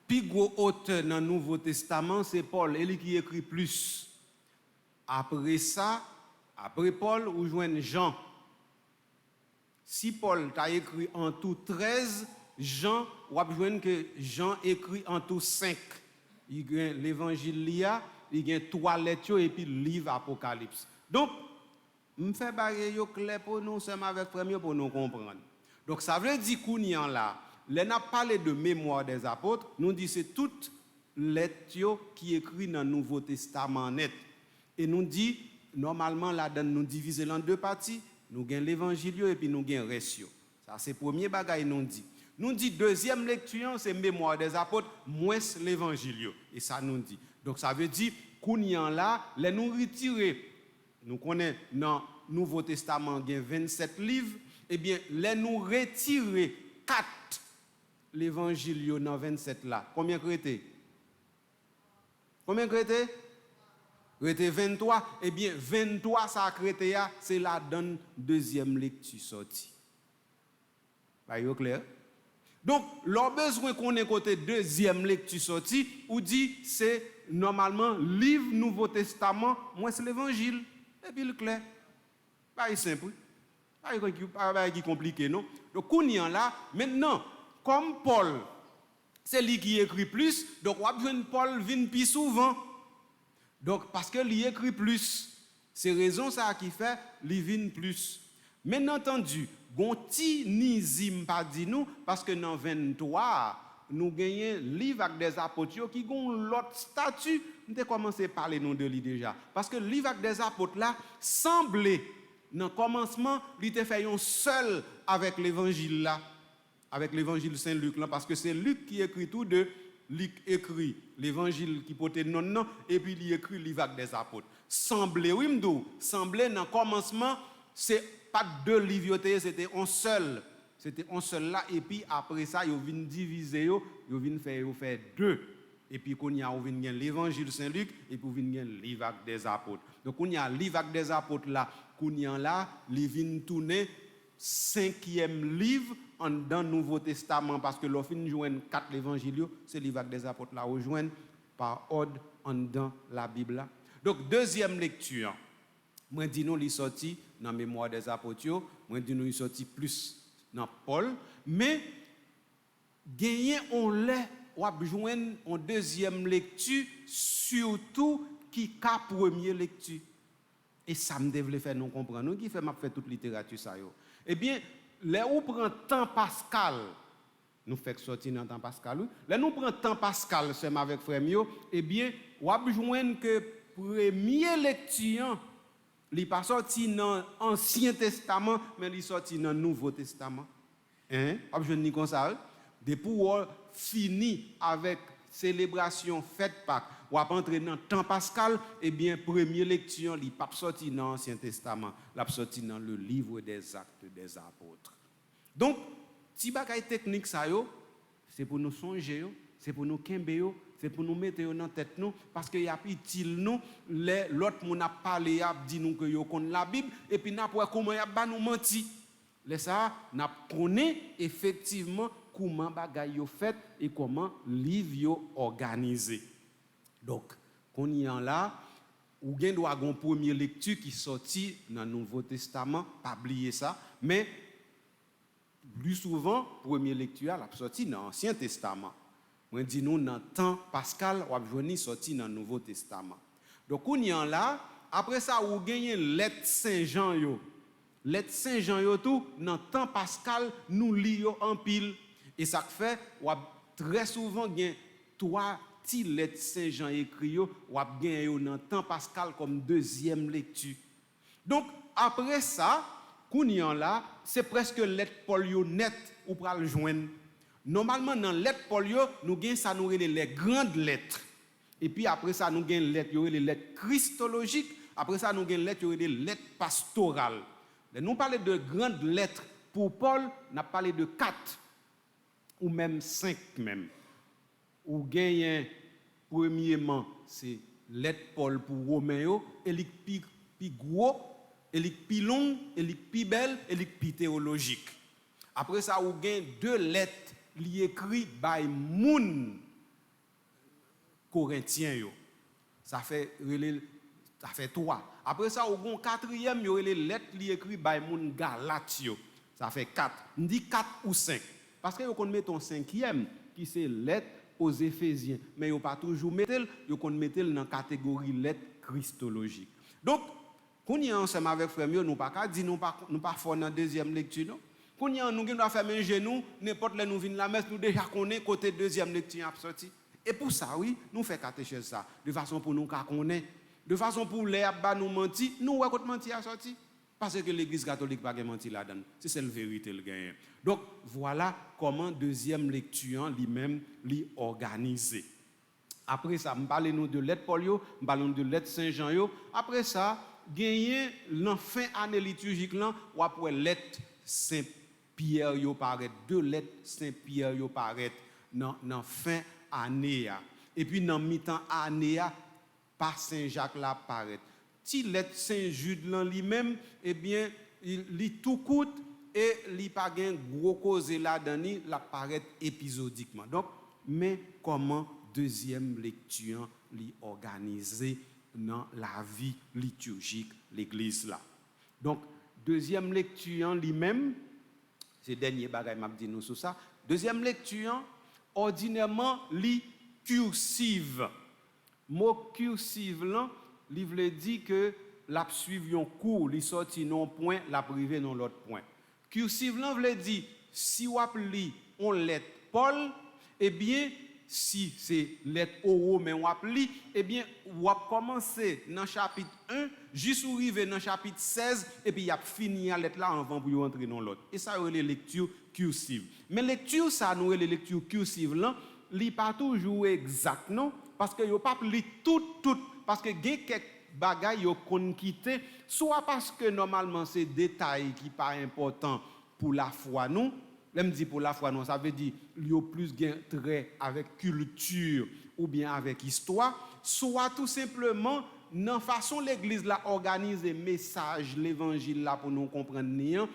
Plus gros auteur dans le Nouveau Testament, c'est Paul, et lui qui écrit plus. Après ça, après Paul, vous joignez Jean. Si Paul t'a écrit en tout 13, Jean, vous joignez que Jean écrit en tout 5. Il y a l'évangile Lia, il y a 3 lettres et puis le livre Apocalypse. Donc, je fais barrer clair pour nous, seulement avec premier pour nous comprendre. Donc, ça veut dire qu'on y en là. Là, on a parlé de mémoire des apôtres, nous disons c'est toutes lettres qui écrit dans le Nouveau Testament net. Et nous dit, normalement, là, nous divisons en deux parties, nous avons l'évangile et puis nous avons le reste. Ça, c'est le premier bagage nous dit. Nous dit, deuxième lecture, c'est mémoire des apôtres, moins l'évangile. Et ça nous dit. Donc, ça veut dire, qu'on y en là, là, nous retirer, nous connaissons dans le Nouveau Testament, il y a 27 livres, eh bien, là, nous retirer 4 l'évangile dans 27 là. Combien crété? Combien crété? Crété 23. Eh bien, 23, ça crété, c'est la donne deuxième lecture sortie. Pas clair? Donc, leur besoin qu'on ait côté deuxième lecture sortie, ou dit, c'est normalement livre Nouveau Testament, moi c'est l'évangile. Et puis le clair. Pas simple. Pas compliqué, non? Donc, on y en là, maintenant, comme Paul, c'est lui qui écrit plus, donc on va besoin Paul vient plus souvent. Donc, parce que lui écrit plus, c'est raison ça qui fait, lui vient plus. Bien entendu, gonti nizim pas dit nous, parce que dans 23, nous gagnons livre avec des apôtres qui ont l'autre statut. Nous avons commencé à parler de lui déjà. Parce que le livre avec des apôtres là, semblait, dans le commencement, il était fait un seul avec l'évangile là, avec l'évangile Saint-Luc là, parce que c'est Luc qui écrit tout de Luc écrit l'évangile qui portait non, et puis il écrit le livre avec des apôtres. Semblait, oui, m'dou, semblait dans le commencement, c'est pas deux livres, c'était un seul. C'était un seul là, et puis après ça, ils viennent diviser, ils viennent faire deux. Et puis, qu'on y a l'évangile Saint-Luc, et puis, il y a le livre des apôtres. Donc, on y a le livre des apôtres là, qu'on y a là, ils viennent tourner 5e livre dans le Nouveau Testament, parce que l'on finit joindre 4 évangiles, c'est le livre des apôtres là, rejoindre par ordre dans la Bible là. Donc, deuxième lecture. Moi, dis nous, il est sorti dans la mémoire des apôtres, moi, dis nous, il est sorti plus dans Paul, mais gagner on l'a ou joindre en deuxième lecture, surtout qui a première lecture. Et ça me devait faire nous comprendre, nous qui fait m'a fait toute littérature ça yo. Eh bien, là où prend temps Pascal, nous fait sortir dans temps Pascal, là nous prend temps Pascal c'est avec frère mio, eh bien, ou joindre que première lecture il n'est pas sorti dans l'Ancien Testament, mais il est sorti dans le Nouveau Testament. Hein? Je ne dis comme ça. Depuis qu'on fini avec célébration fête Pâques, ou à entrer dans le temps pascal, eh bien, première lecture, il n'est pas sorti dans l'Ancien Testament, il est sorti dans le livre des Actes des Apôtres. Donc, si bagay technique ça yo, c'est pour nous songer, c'est pour nous kembe, c'est pour nous mettre dans la tête nous, parce qu'il y a utile nous, l'autre monde a parlé, a dit nous que yo connaît la Bible, et puis n'a pas comment y a nous menti. Les ça, n'a connaît effectivement comment bagay yo fait et comment livre yo organisé. Donc, qu'on y en là, ou gen doit gon première lecture qui sorti dans le Nouveau Testament, pas oublier ça, mais plus souvent première lecture la sorti dans l'Ancien Testament. Moi dis nous dans temps Pascal ou journée sorti dans le Nouveau Testament. Donc on y en là, après ça ou gagner lettre Saint-Jean yo. Lettre Saint-Jean yo tout dans temps Pascal nous lions en pile et ça fait ou très souvent gain 3 petites lettres Saint-Jean écrit yo ou gain yo dans temps Pascal comme deuxième lecture. Donc après ça, qu'on y en là, c'est presque lettre Paul yo net ou pral joindre. Normalement, dans lettre Paul, nous avons ça, nous les grandes lettres. Et puis après ça, nous avons les lettres christologiques. Après ça, nous avons les lettres pastorales. Nous parlons de grandes lettres. Pour Paul, nous avons parlé de 4 ou même 5 même. Ou gagnent, premièrement, c'est lettre Paul pour Romain, et les plus gros, et les plus longs, et les plus belles, et les plus théologiques. Après ça, vous avez 2 lettres li écrit by moun Corinthiens yo. Ça fait 3. Après ça, au 4e yo les lettres li écrit by moun Galatio. Ça fait 4. On dit 4 ou 5 parce que yo kon met ton 5e qui c'est lettre aux Éphésiens, mais yo pas toujours mettel, yo kon mettel dans catégorie lettre christologique. Donc, quand on est ensemble avec frère mio, nous pas dire nous pas fort dans deuxième lecture non. Quand nous devons faire un genou, n'importe où nous venons la messe, nous déjà connaissons côté deuxième lecture à sortir. Et pour ça, oui, nous faisons catéchèse ça, de façon pour nous connaître, de façon pour les abats nous mentir, nous ouais quand mentir à sortir, parce que l'Église catholique pas mentir là-dedans, c'est la vérité le gain. Donc voilà comment deuxième lecture lui-même lui organisé. Après ça, me parlez nous de lettre Paul, me parlons de lettre Saint Jean. Après ça, gagner la fin année liturgique là, ou après lettre Saint Pierre yo paraît 2 lettres Saint Pierre yo paraît dans fin année. Et puis dans mi-temps année pas Saint-Jacques là paraît. Ti lettre Saint-Jude là lui-même eh bien il tout coûte et il pas gain gros cause là dedans la paraît épisodiquement. Donc mais comment deuxième lecture li organisée dans la vie liturgique l'église là. Donc deuxième lecture lui-même c'est dernier bagay m'a dit nous sur ça. Deuxième lecture ordinairement li cursive. Mot cursive là, li veut dire que la suivre un cours, li sorti non point, la privé non l'autre point. Cursive là veut dire si ou li on lettre Paul, eh bien si c'est lettre Oro mais on li, eh bien ou a commencé dans chapitre 1 jusqu'à arriver dans chapitre 16 et puis y a fini à lettre là avant pour entrer dans l'autre. Et ça c'est les lectures cursive. Mais lecture ça nous les lectures cursive là, li pas toujours exact non parce que yo pas li tout parce que gen quelques bagaille yo kon quitter soit parce que normalement c'est détail qui pas important pour la foi nous. Même dit pour la foi non, ça veut dire il y a plus gain trait avec culture ou bien avec histoire, soit tout simplement dans façon l'église la organiser message l'évangile là pour nous comprendre nian,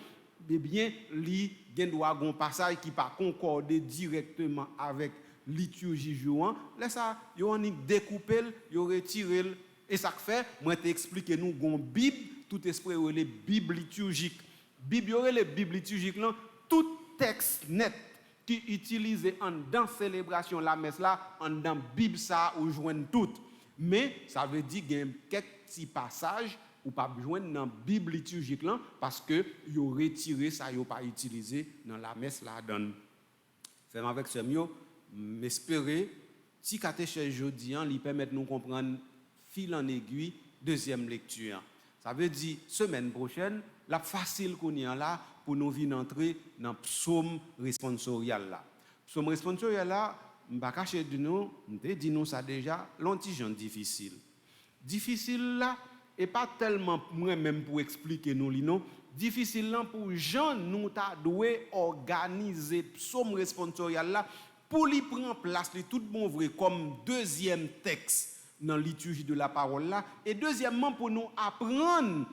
eh bien li gen doit gon passage qui pas concorder directement avec liturgie jouant, là ça yo on découper, yo retirer et ça fait moi t'expliquer nous gon Bible tout esprit les Bible liturgique. Bible les Bible liturgique là tout texte net qui utilisé en dans célébration la messe là en dans Bible ça ou joindre tout mais ça veut dire qu'il y a quelques petits passages ou pas joindre dans Bible liturgique là parce que yo retiré ça yo pas utilisé dans la messe là donne faire avec ce mieux m'espérer si catéchèse jodi an li permettre nous comprendre fil en aiguille deuxième lecture ça veut dire semaine prochaine la facile qu'on y a là pour nous venir entrer dans psaume responsorial là. Psaume responsorial là, m'pa cacher de nous, m'te dit nous ça déjà, l'antigen difficile. Difficile là et pas tellement moi même pour expliquer nous li non, difficile là pour Jean nous ta doué organiser psaume responsorial là pour lui prendre place li tout bon vrai comme deuxième texte dans liturgie de la parole là et deuxièmement pour nous apprendre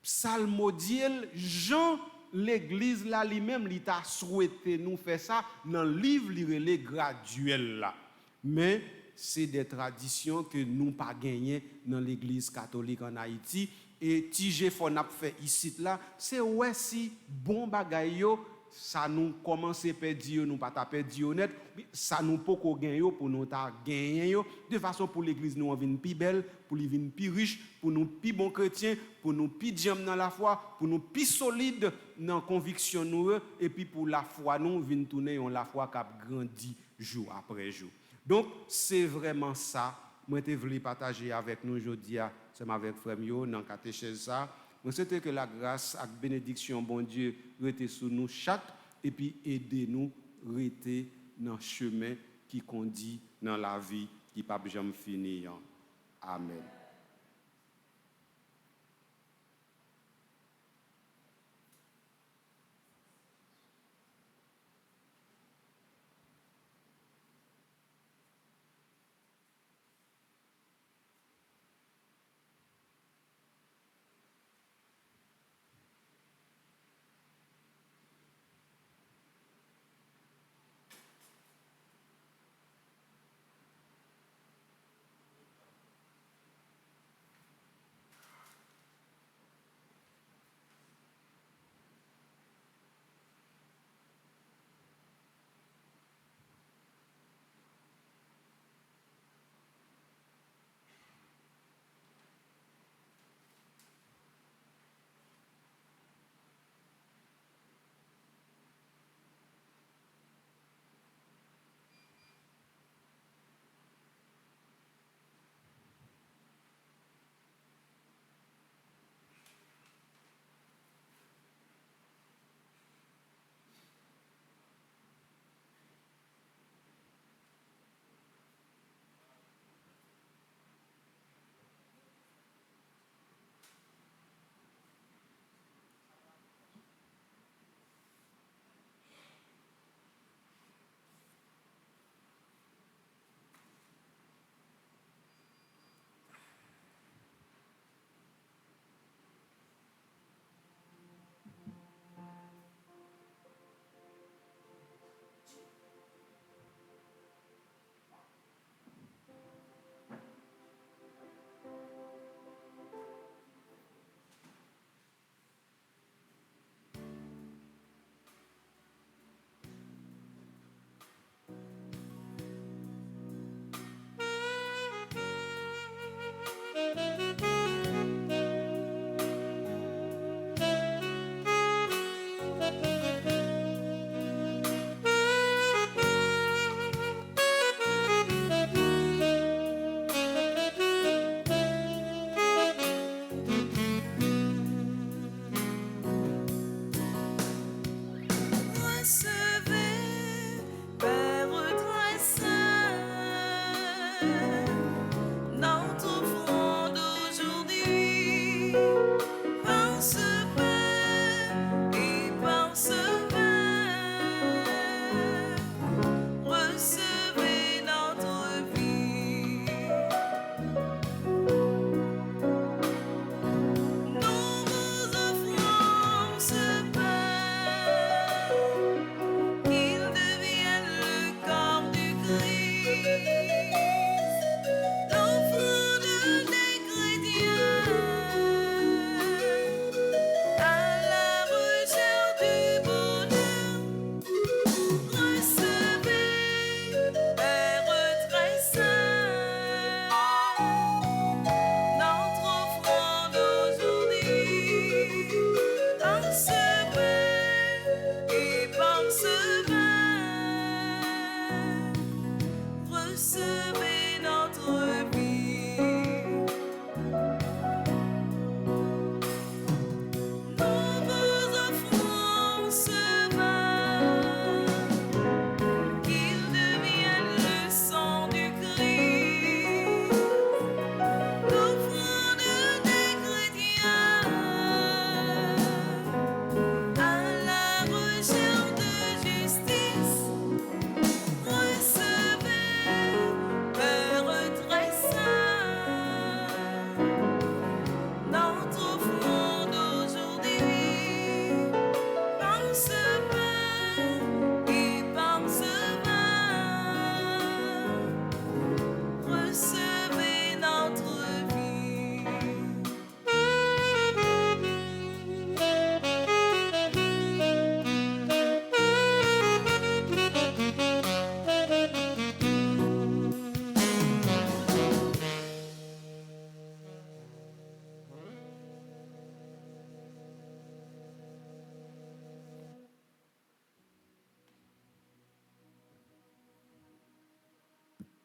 psalmodiel Jean l'église là lui-même il t'a souhaité nous faire ça dans le livre les graduel là mais c'est des traditions que nous pas gagné dans l'église catholique en Haïti et TG fon a fait ici là c'est ouais si bon bagay yo ça nous commencer perdre nous pas taper honnête ça nous poko gagner pour nous ta gagner de façon pour l'église nous vinn plus belle pour lui vinn plus riche pour nous plus bon chrétien pour nous plus diam dans la foi pour nous plus solide dans conviction nous et puis pour la foi nous vinn tourner on la foi qui a grandi jour après jour donc c'est vraiment ça moi te voulais partager avec nous aujourd'hui c'est avec frère Mio dans catéchèse ça. Moi souhaite que la grâce et bénédiction bon Dieu rete sur nous chaque et puis aider nous rester dans chemin qui conduit dans la vie qui pas jamais finir. Amen.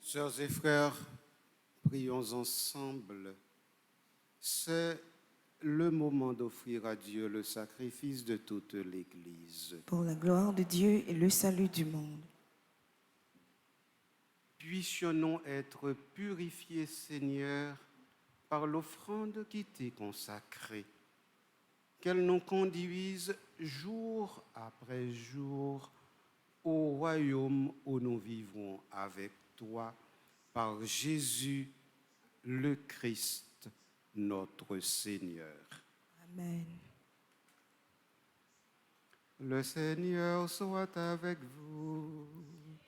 Sœurs et frères, prions ensemble. C'est le moment d'offrir à Dieu le sacrifice de toute l'Église. Pour la gloire de Dieu et le salut du monde. Puissions-nous être purifiés, Seigneur, par l'offrande qui t'est consacrée. Qu'elle nous conduise jour après jour au royaume où nous vivons avec toi, par Jésus le Christ, notre Seigneur. Amen. Le Seigneur soit avec vous.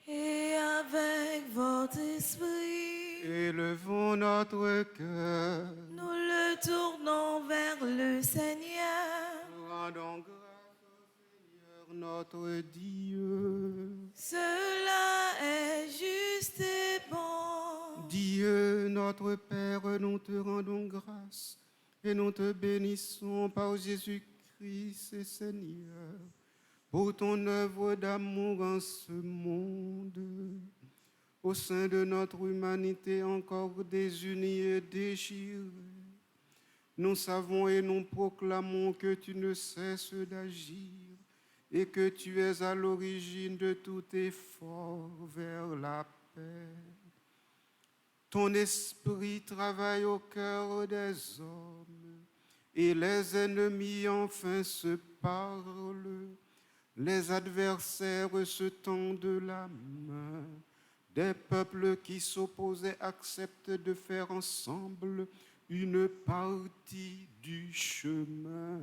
Et avec votre esprit, Élevons notre cœur. nous le tournons vers le Seigneur. Rendons grâce au Seigneur notre Dieu. Cela est juste et bon. Dieu notre Père, nous te rendons grâce et nous te bénissons par Jésus-Christ et Seigneur, pour ton œuvre d'amour en ce monde. Au sein de notre humanité encore désunie et déchirée, nous savons et nous proclamons que tu ne cesses d'agir et que tu es à l'origine de tout effort vers la paix. Ton esprit travaille au cœur des hommes et les ennemis enfin se parlent. Les adversaires se tendent la main. Des peuples qui s'opposaient acceptent de faire ensemble une partie du chemin.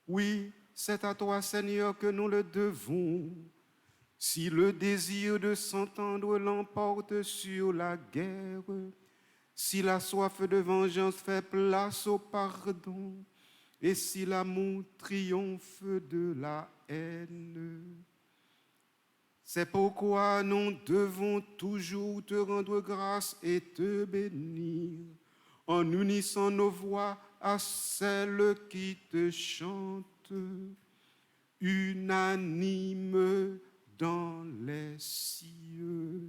Oui, c'est à toi, Seigneur, que nous le devons. Si le désir de s'entendre l'emporte sur la guerre, si la soif de vengeance fait place au pardon, et si l'amour triomphe de la haine, c'est pourquoi nous devons toujours te rendre grâce et te bénir, en unissant nos voix à celles qui te chantent, unanimes dans les cieux.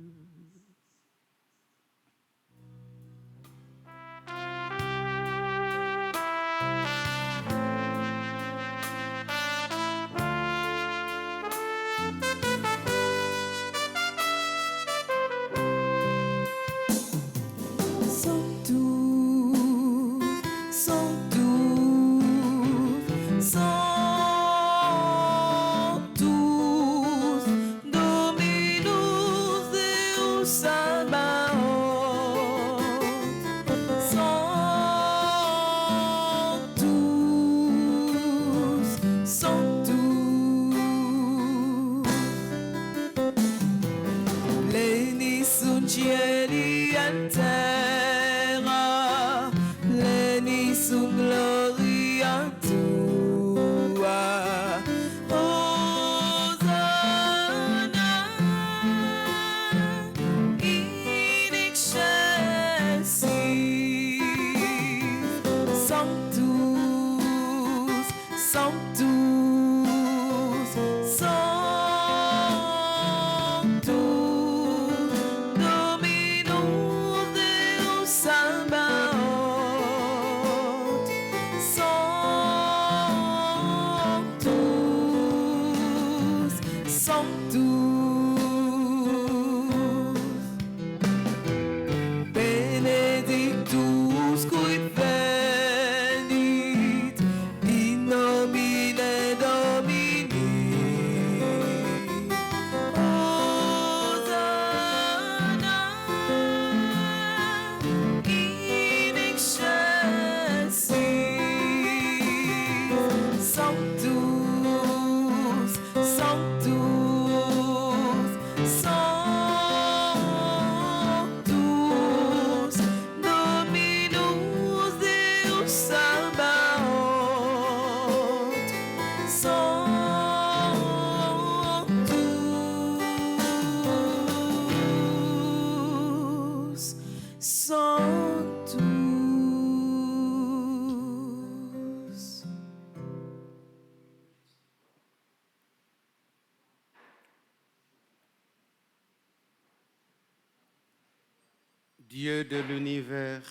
Dieu de l'univers,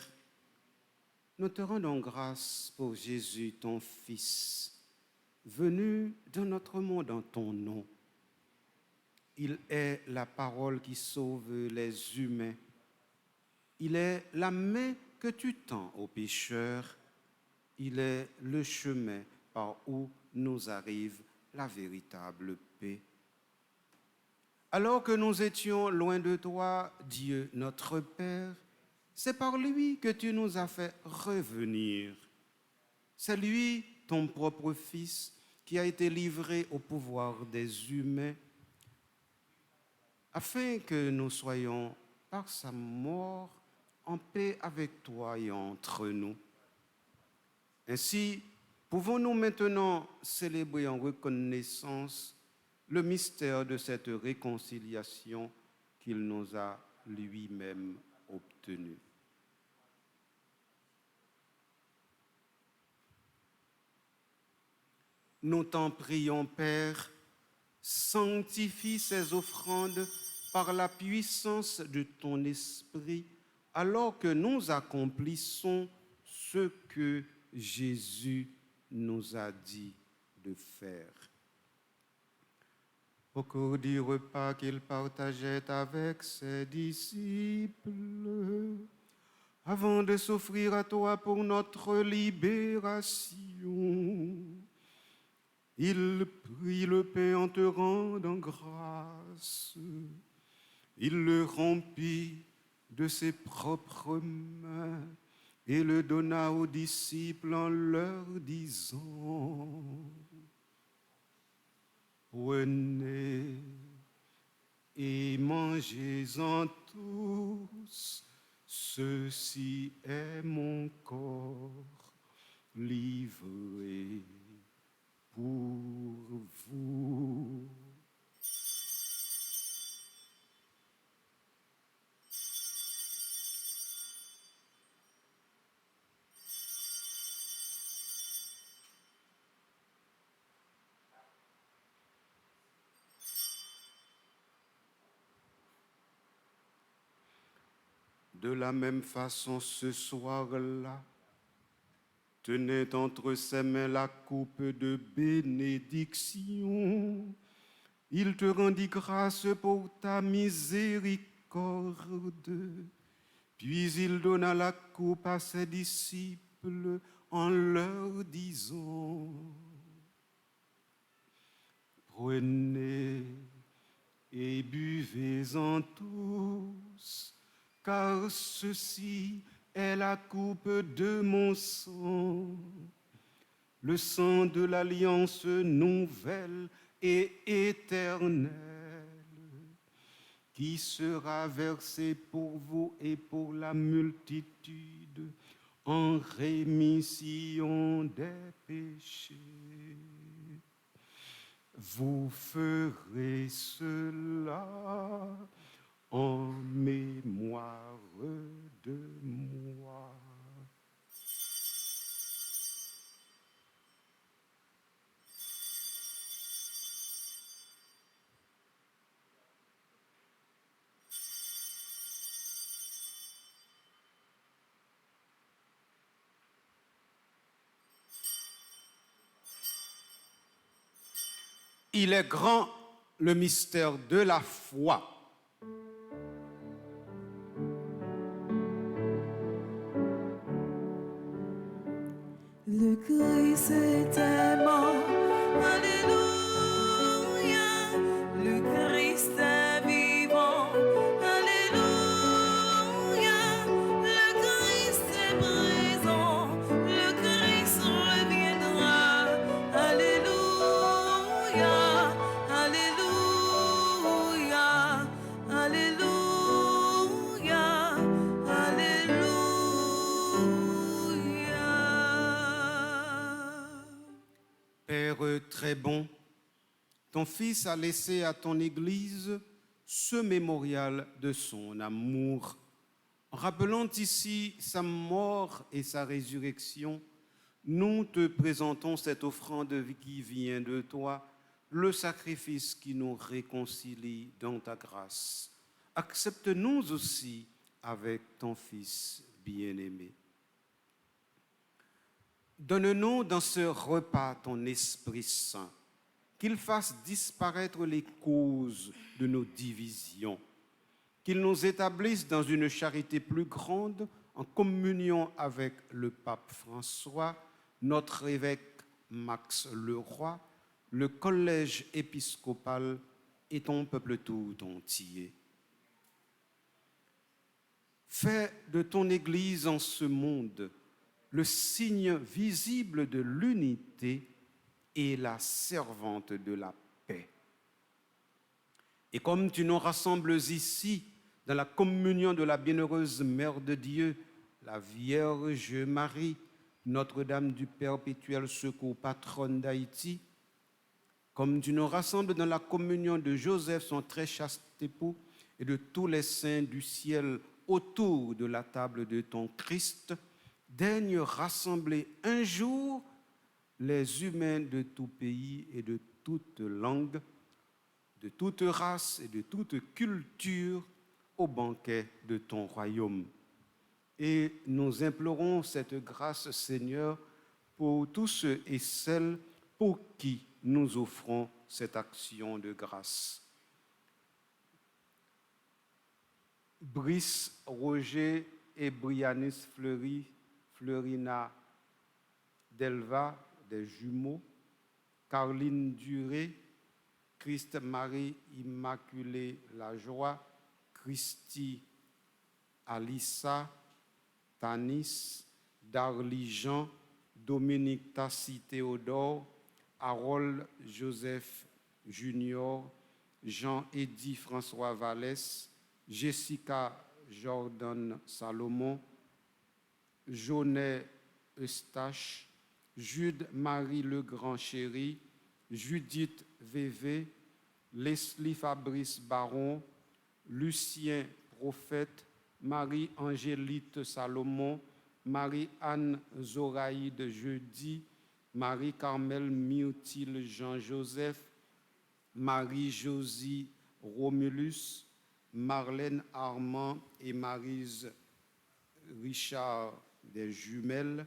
nous te rendons grâce pour Jésus, ton Fils, venu dans notre monde en ton nom. Il est la parole qui sauve les humains. Il est la main que tu tends aux pécheurs. Il est le chemin par où nous arrive la véritable paix. Alors que nous étions loin de toi, Dieu notre Père, c'est par lui que tu nous as fait revenir. C'est lui, ton propre Fils, qui a été livré au pouvoir des humains, afin que nous soyons, par sa mort, en paix avec toi et entre nous. Ainsi, pouvons-nous maintenant célébrer en reconnaissance le mystère de cette réconciliation qu'il nous a lui-même obtenue. Nous t'en prions, Père, sanctifie ces offrandes par la puissance de ton esprit, alors que nous accomplissons ce que Jésus nous a dit de faire. Au cours du repas qu'il partageait avec ses disciples, avant de s'offrir à toi pour notre libération, il prit le pain en te rendant grâce. Il le rompit de ses propres mains et le donna aux disciples en leur disant: Prenez et mangez-en tous, ceci est mon corps livré pour vous. De la même façon, ce soir-là, tenait entre ses mains la coupe de bénédiction. Il te rendit grâce pour ta miséricorde. Puis il donna la coupe à ses disciples en leur disant: Prenez et buvez-en tous, car ceci est la coupe de mon sang, le sang de l'alliance nouvelle et éternelle, qui sera versé pour vous et pour la multitude en rémission des péchés. Vous ferez cela en mémoire de moi. Il est grand le mystère de la foi. Le Christ est mort, alléluia. Le Christ est vivant, alléluia. Le Christ est présent, le Christ reviendra, alléluia, alléluia, alléluia, alléluia. Père très bon, ton Fils a laissé à ton Église ce mémorial de son amour. Rappelant ici sa mort et sa résurrection, nous te présentons cette offrande qui vient de toi, le sacrifice qui nous réconcilie dans ta grâce. Accepte-nous aussi avec ton Fils bien-aimé. Donne-nous dans ce repas ton Esprit Saint, qu'il fasse disparaître les causes de nos divisions, qu'il nous établisse dans une charité plus grande, en communion avec le pape François, notre évêque Max Leroy, le collège épiscopal et ton peuple tout entier. Fais de ton Église en ce monde le signe visible de l'unité et la servante de la paix. Et comme tu nous rassembles ici, dans la communion de la bienheureuse Mère de Dieu, la Vierge Marie, Notre-Dame du Perpétuel Secours, patronne d'Haïti, comme tu nous rassembles dans la communion de Joseph, son très chaste époux, et de tous les saints du ciel autour de la table de ton Christ, daigne rassembler un jour les humains de tout pays et de toute langue, de toute race et de toute culture au banquet de ton royaume. Et nous implorons cette grâce, Seigneur, pour tous ceux et celles pour qui nous offrons cette action de grâce. Brice, Roger et Brianis Fleurina Delva, des jumeaux, Caroline Duré, Christ Marie Immaculée Lajoie, Christy Alissa, Tanis, Darly Jean, Dominique Tassi Théodore, Harold Joseph Junior, Jean-Éddy François Vallès, Jessica Jordan Salomon, Jaunet Eustache, Jude Marie Legrand Chéri, Judith Vévé, Leslie Fabrice Baron, Lucien Prophète, Marie-Angélite Salomon, Marie-Anne Zoraïde Jeudi, Marie-Carmel Myrtille Jean-Joseph, Marie-Josie Romulus, Marlène Armand et Maryse Richard des jumelles,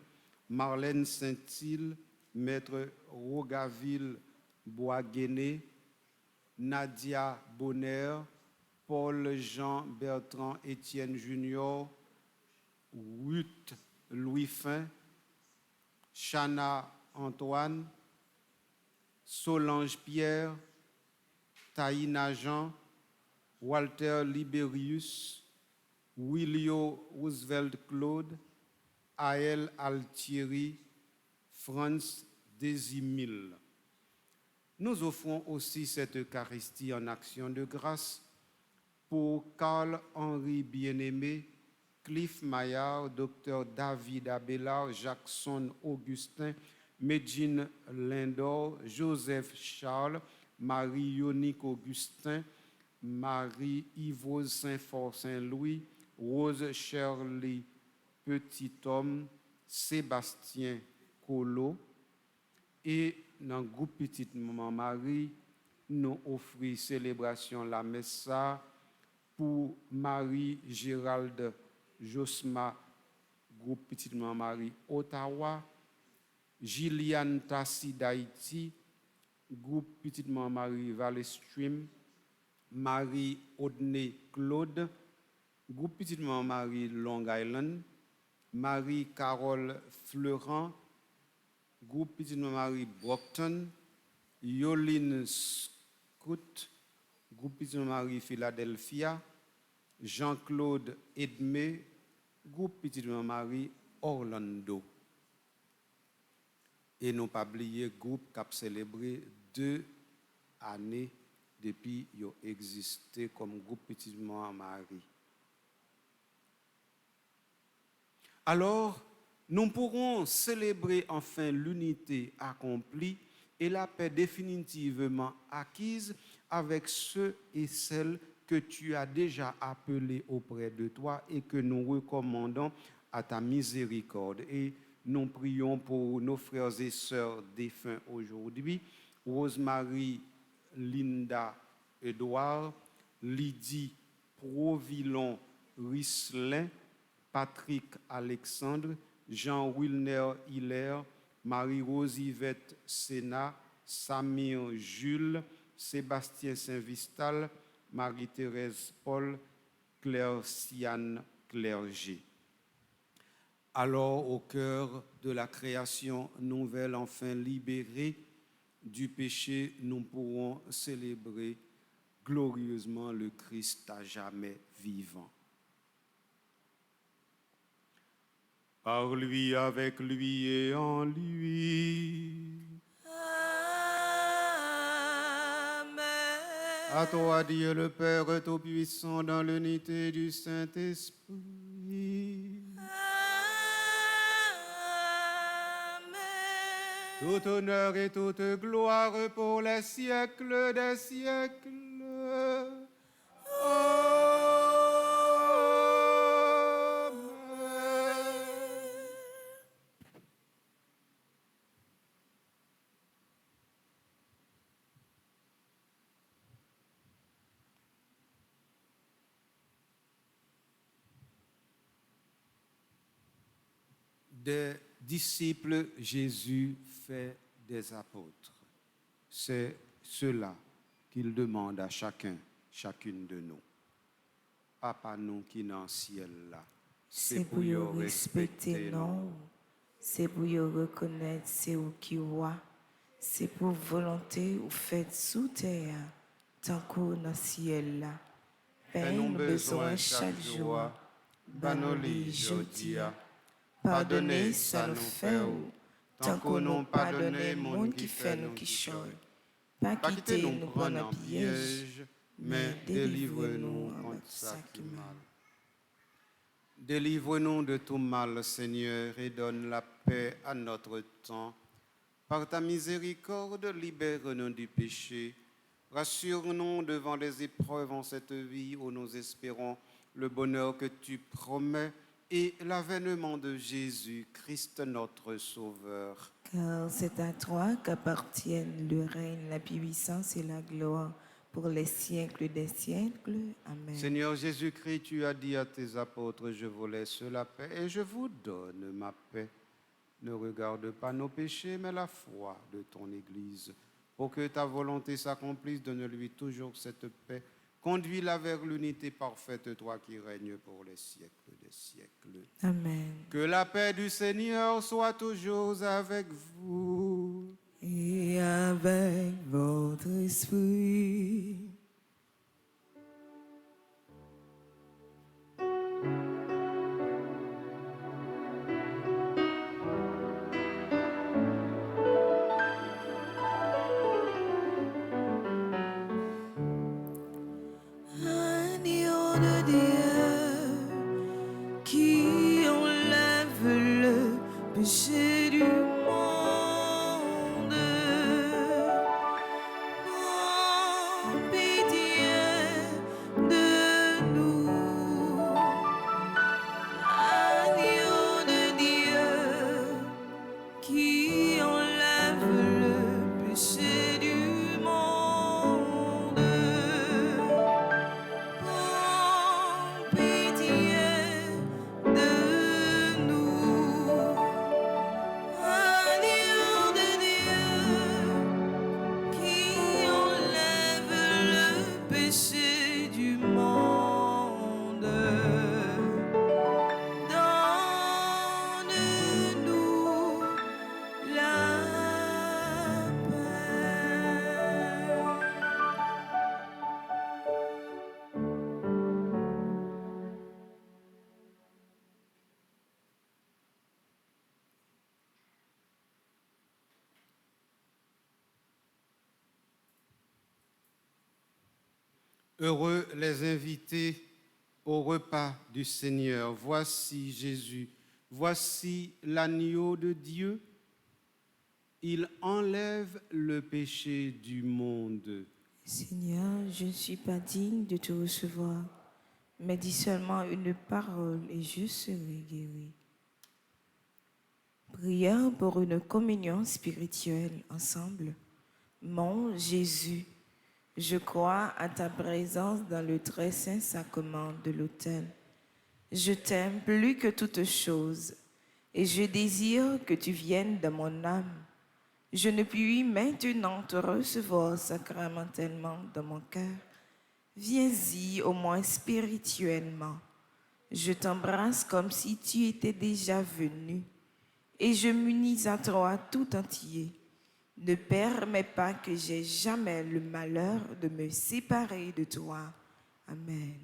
Marlène Saint-Île, Maître Rogaville Boisguéné, Nadia Bonner, Paul-Jean Bertrand Étienne Junior, Ruth Louis Fin, Chana Antoine, Solange Pierre, Taïna Jean, Walter Liberius, Willio Roosevelt Claude, Aël Altieri, Franz Desimil. Nous offrons aussi cette Eucharistie en action de grâce pour Carl-Henri Bien-Aimé, Cliff Maillard, Dr David Abélard, Jackson Augustin, Medjine Lindor, Joseph Charles, Marie-Yonique Augustin, Marie-Yvose Saint-Fort Saint-Louis, Rose Shirley Petit-Homme, Sébastien Colo, et dans le groupe Petite Maman Marie, nous offrons célébration la Messa pour Marie Gérald Josma, groupe Petite Maman Marie Ottawa, Gilliane Tassi d'Haïti, groupe Petite Maman Marie Valley Stream, Marie Odney Claude, groupe Petite Maman Marie Long Island, Marie Carole Fleurant, groupe Petite Maman Marie Brockton, Yoline Scout, groupe Petite Maman Marie Philadelphia, Jean-Claude Edmé, groupe Petite Maman Marie Orlando. Et non pas oublier groupe qui a célébré 2 années depuis qu'ils ont existé comme groupe Petite Maman Marie. Alors, nous pourrons célébrer enfin l'unité accomplie et la paix définitivement acquise avec ceux et celles que tu as déjà appelés auprès de toi et que nous recommandons à ta miséricorde. Et nous prions pour nos frères et sœurs défunts aujourd'hui, Rosemary, Linda, Edouard, Lydie, Provillon, Rislin, Patrick Alexandre, Jean Wilner Hiller, Marie-Rose Yvette Sénat, Samir Jules, Sébastien Saint-Vistal, Marie-Thérèse Paul, Claire Siane Clergé. Alors, au cœur de la création nouvelle, enfin libérée du péché, nous pourrons célébrer glorieusement le Christ à jamais vivant. Par lui, avec lui et en lui. Amen. À toi, Dieu le Père Tout-Puissant, dans l'unité du Saint-Esprit. Amen. Tout honneur et toute gloire pour les siècles des siècles. Amen. Des disciples, Jésus fait des apôtres. C'est cela qu'il demande à chacun, chacune de nous. Papa nous qui dans le ciel là, C'est pour y respecter non, c'est pour y reconnaître c'est où qui voit, c'est pour volonté ou fait sous terre, tant qu'on dans le ciel là. Père, nous besoin chaque jour, banoli jodia, pardonnez ça nous fait ou, tant qu'on nous pardonne monde qui fait nous qui choy. Pas quitter nous prendre en piège, mais délivre-nous contre ça qui mal. Délivre-nous de tout mal, Seigneur, et donne la paix à notre temps. Par ta miséricorde, libère-nous du péché. Rassure-nous devant les épreuves en cette vie où nous espérons le bonheur que tu promets et l'avènement de Jésus-Christ, notre Sauveur. Car c'est à toi qu'appartiennent le règne, la puissance et la gloire pour les siècles des siècles. Amen. Seigneur Jésus-Christ, tu as dit à tes apôtres, je vous laisse la paix et je vous donne ma paix. Ne regarde pas nos péchés, mais la foi de ton Église. Pour que ta volonté s'accomplisse, donne-lui toujours cette paix. Conduis-la vers l'unité parfaite, toi qui règnes pour les siècles des siècles. Amen. Que la paix du Seigneur soit toujours avec vous. Et avec votre esprit. Agneau de Dieu qui enlève le péché du monde, prends pitié de nous. Agneau de Dieu qui enlève le péché du monde, prends pitié de nous. Agneau de Dieu qui enlève le péché du monde, donne-nous la paix. Heureux les invités au repas du Seigneur. Voici Jésus, voici l'agneau de Dieu. Il enlève le péché du monde. Seigneur, je ne suis pas digne de te recevoir, mais dis seulement une parole et je serai guéri. Prière pour une communion spirituelle ensemble. Mon Jésus, je crois à ta présence dans le très saint sacrement de l'autel Je t'aime plus que toute chose, et je désire que tu viennes dans mon âme. Je ne puis maintenant te recevoir sacramentellement dans mon cœur. Viens-y au moins spirituellement. Je t'embrasse comme si tu étais déjà venu, et je m'unis à toi tout entier. Ne permets pas que j'aie jamais le malheur de me séparer de toi. Amen.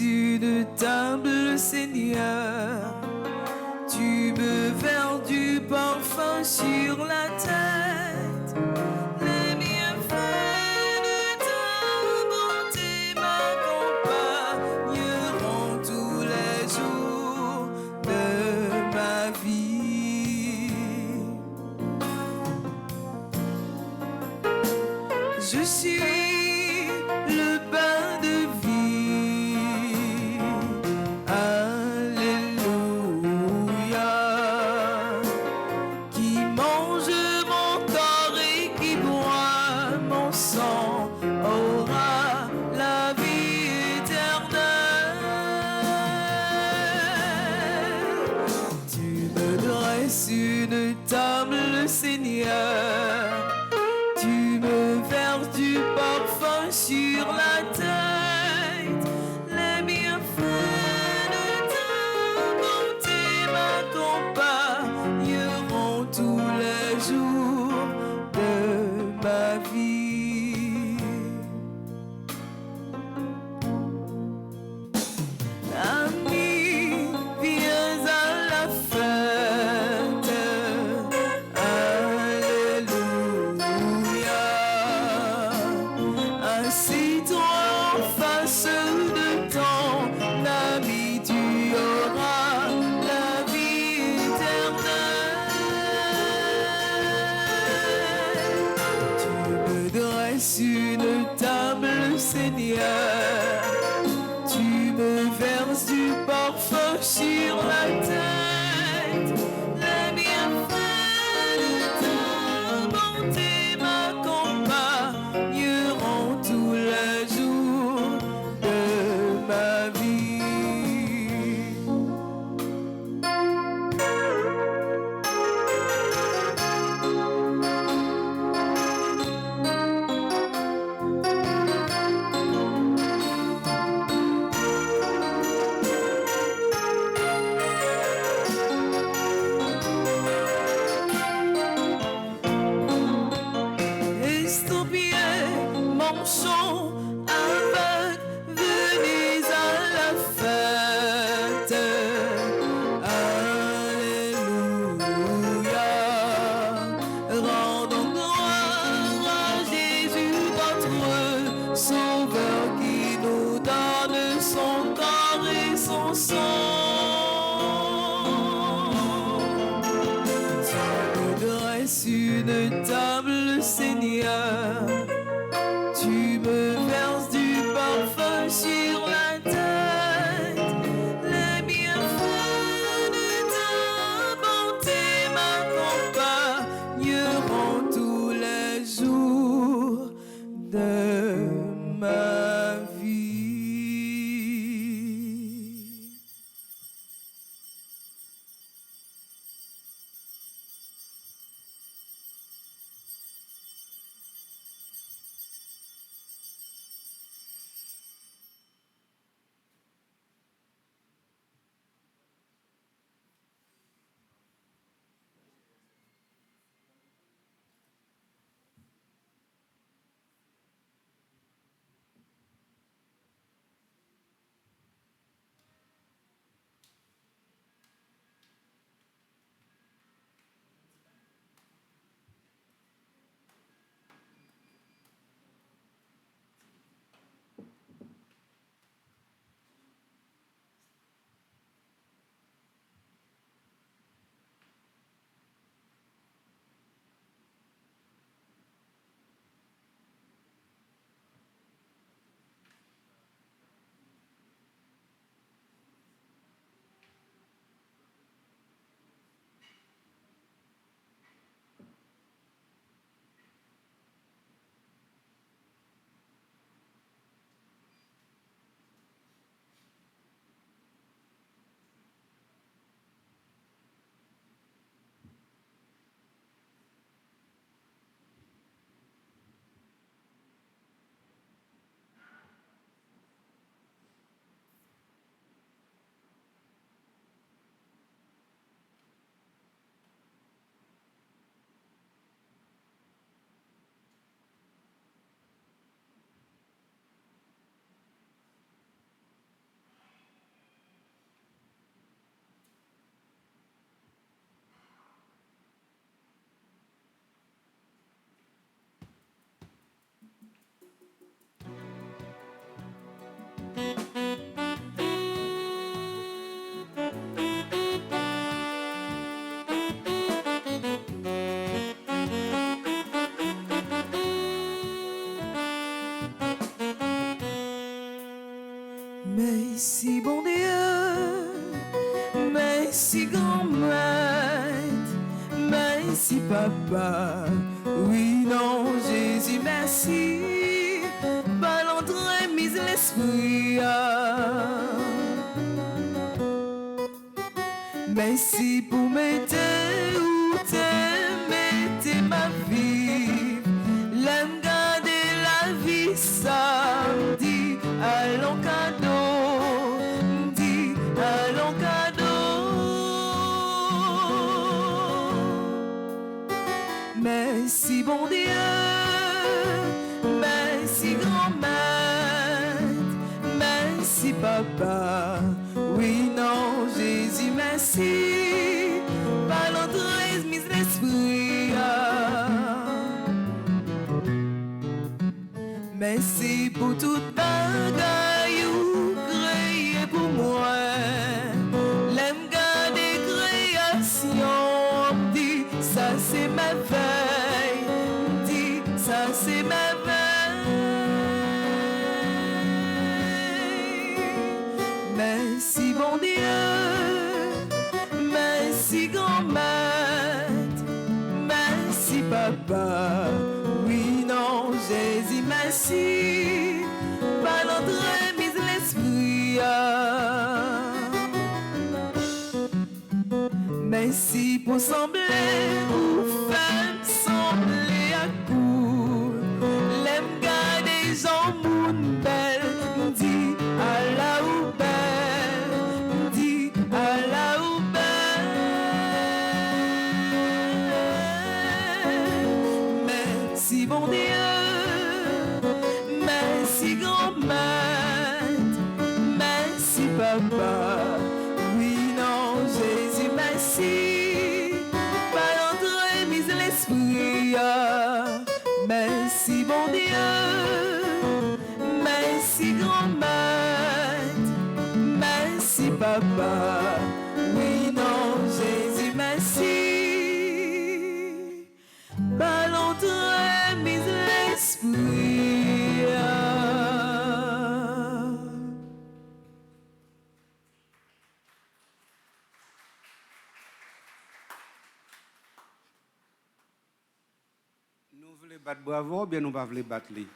Une table, Seigneur, tu me verses du parfum sur la tête. Les bienfaits de ta bonté m'accompagneront tous les jours de ma vie. Je suis le pain de vie. Alléluia. Qui mange mon corps et qui boit mon sang aura la vie éternelle. Tu me dresses une table, Seigneur. Tu me verses du parfum sur la tête. Les bienfaits de ta bonté m'accompagneront tous les jours de ma vie. Amis, viens à la fête. Alléluia. Assis-toi en face de ton ami, tu auras la vie éternelle. Tu me dresses une table, Seigneur. Tu me verses du parfum sur la tête. Les bienfaits de ta bonté m'accompagneront tous les jours de ma vie. Merci bon Dieu, merci grand maître, merci papa, oui non Jésus merci, par l'entremise l'esprit. Merci pour mettre où t'aimes ma vie, l'aime garder la vie samedi, allons cadeau, dit allons cadeau. Merci bon Dieu, merci grand maître, merci papa, oui non Jésus merci, par l'entremise l'esprit. Merci pour toute bagaille ou créé pour moi. L'aime garder création, dit ça c'est ma veille, dit ça c'est ma veille. Merci bon Dieu, merci grand maître, merci papa, oui non Jésus merci, par l'entremise l'esprit. Merci pour sembler ou faire sembler à coup, l'aime garder Jean moun belle, dit à la ou belle, dit à la ou belle. Merci bon Dieu, merci grand maître, merci papa, oui non Jésus merci, par l'entremise l'esprit. Merci bon Dieu, merci grand maître, merci papa, oui non Jésus merci, par l'entremise l'esprit. Nous voulons battre bravo, ou bien nous ne voulons pas battre les.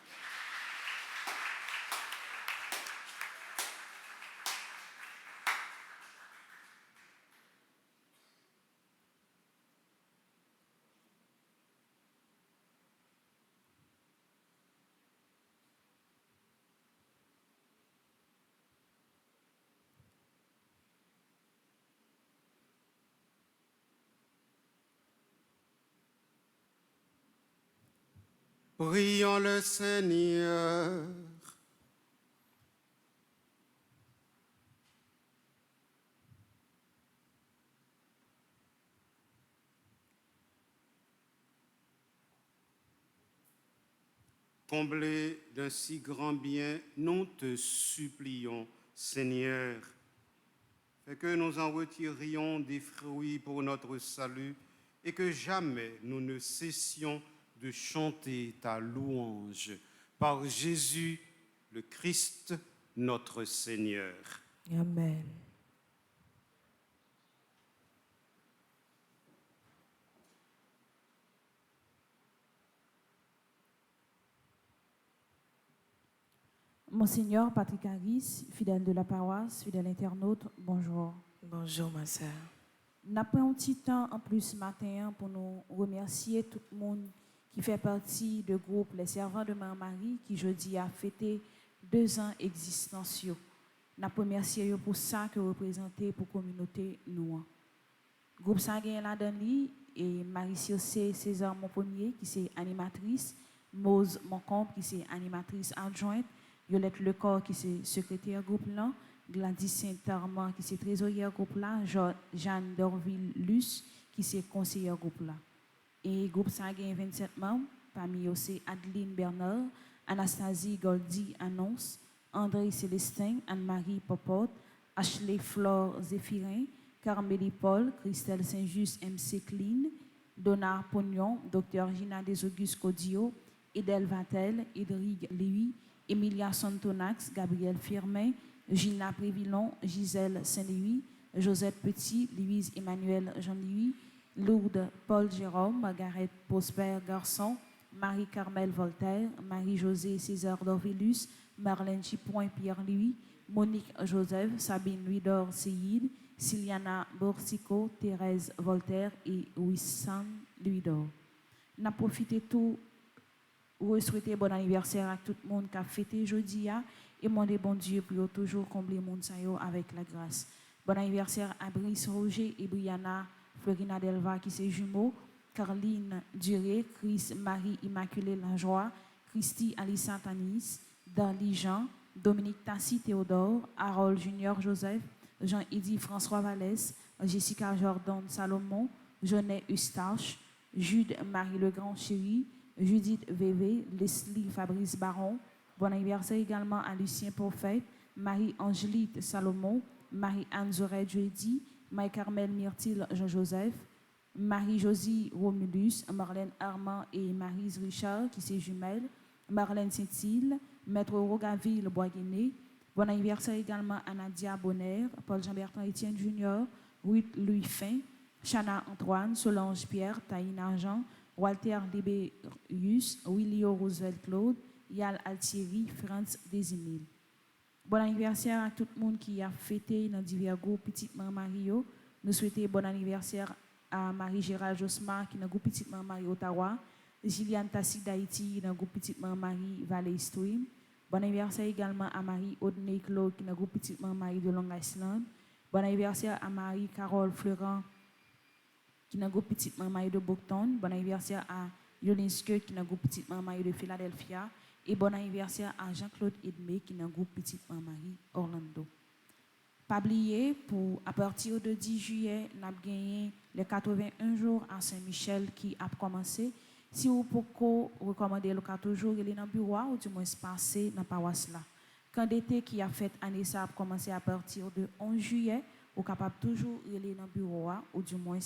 Prions le Seigneur. Comblé d'un si grand bien, nous te supplions, Seigneur, fais que nous en retirions des fruits pour notre salut et que jamais nous ne cessions de chanter ta louange. Par Jésus, le Christ, notre Seigneur. Amen. Monseigneur Patrick Harris, fidèle de la paroisse, fidèle internaute, bonjour. Bonjour ma sœur. Nous avons pris un petit temps en plus ce matin pour nous remercier tout le monde qui fait partie du groupe Les Servants de Mère-Marie qui jeudi a fêté 2 ans d'existence. Nous avons remercié pour ça que représentez pour la communauté nous. Le groupe sanguin là dans et Marie-Ciocé César Monpommier qui est animatrice, Mose Moncombe qui est animatrice adjointe, Violette Lecor qui est secrétaire groupe là, Gladys Saint-Armand qui est trésorière groupe là, Jeanne Dorville-Luce qui est conseillère groupe là. Et groupe sanguin 27 membres, parmi eux c'est Adeline Bernard, Anastasie Goldi Annonce, André Célestin, Anne-Marie Popote, Ashley Flore Zéphirin, Carmélie Paul, Christelle Saint-Just MC Clean, Donna Pognon, Dr Gina Desauguste Codio, Edel Vatel, Edrigue Louis, Emilia Santonax, Gabriel Firmin, Gina Prévillon, Gisèle Saint-Louis, Josette Petit, Louise Emmanuel Jean-Louis, Lourdes Paul Jérôme, Margaret Prosper Garçon, Marie-Carmel Voltaire, Marie-Josée César Dorvilus, Marlène Chipoin Pierre-Louis, Monique Joseph, Sabine Louis-Dor Seyid, Siliana Borsico, Thérèse Voltaire et Wissam Louis-Dor. N'a profité tout pour souhaiter bon anniversaire à tout le monde qui a fêté aujourd'hui et demander bon Dieu pour toujours combler le monde avec la grâce. Bon anniversaire à Brice Roger et Brianna Florina Delva qui sont jumeaux, Caroline Duré, Chris Marie Immaculée Lanjoie, Christy Alissa Tanis, Darly Jean, Dominique Tassi Théodore, Harold Junior Joseph, Jean-Eddy François Vallès, Jessica Jordan Salomon, Jonet Eustache, Jude Marie Legrand Chéri, Judith Vévé, Leslie Fabrice Baron. Bon anniversaire également à Lucien Prophète, Marie-Angélite Salomon, Marie-Anne Zoret Jeudi, Marie-Carmel Myrtille Jean-Joseph, Marie-Josie Romulus, Marlène Armand et Marise Richard qui sont jumelles, Marlène Saint-Île, Maître Rogaville Boisguené. Bon anniversaire également à Nadia Bonner, Paul Jean-Bertrand Étienne Junior, Ruth Louis Fin, Chana Antoine, Solange Pierre, Taïna Jean, Walter Liberius, Willio Roosevelt Claude, Yal Altieri, Franz Desimil. Bon anniversaire à tout le monde qui a fêté dans divers groupes Petite Maman Mario. Nous souhaitons bon anniversaire à Marie-Gérald Josma qui est dans le groupe Petite Maman Marie Ottawa, Gilliane Tassi d'Haïti dans le groupe Petite Maman Marie Valley Stream. Bon anniversaire également à Marie Audney Claude qui est dans le groupe Petite Maman Marie de Long Island. Bon anniversaire à Marie-Carole Florent qui est dans le groupe Petite Maman Marie de Boughton. Bon anniversaire à Yolinske qui est dans le groupe Petite Maman Marie de Philadelphia. Et bon anniversaire à Jean-Claude Edmé qui est dans le groupe Petite Maman Marie Orlando. Pas oublier, à partir de 10 juillet, nous avons gagné les 81 jours à Saint-Michel qui a commencé. Si vous pouvez recommander le 4 jours, il est dans le bureau ou du moins passer dans la paroisse là. Quand l'été qui a fait année ça a commencé à partir de 11 juillet, vous êtes capable toujours aller dans le bureau ou du moins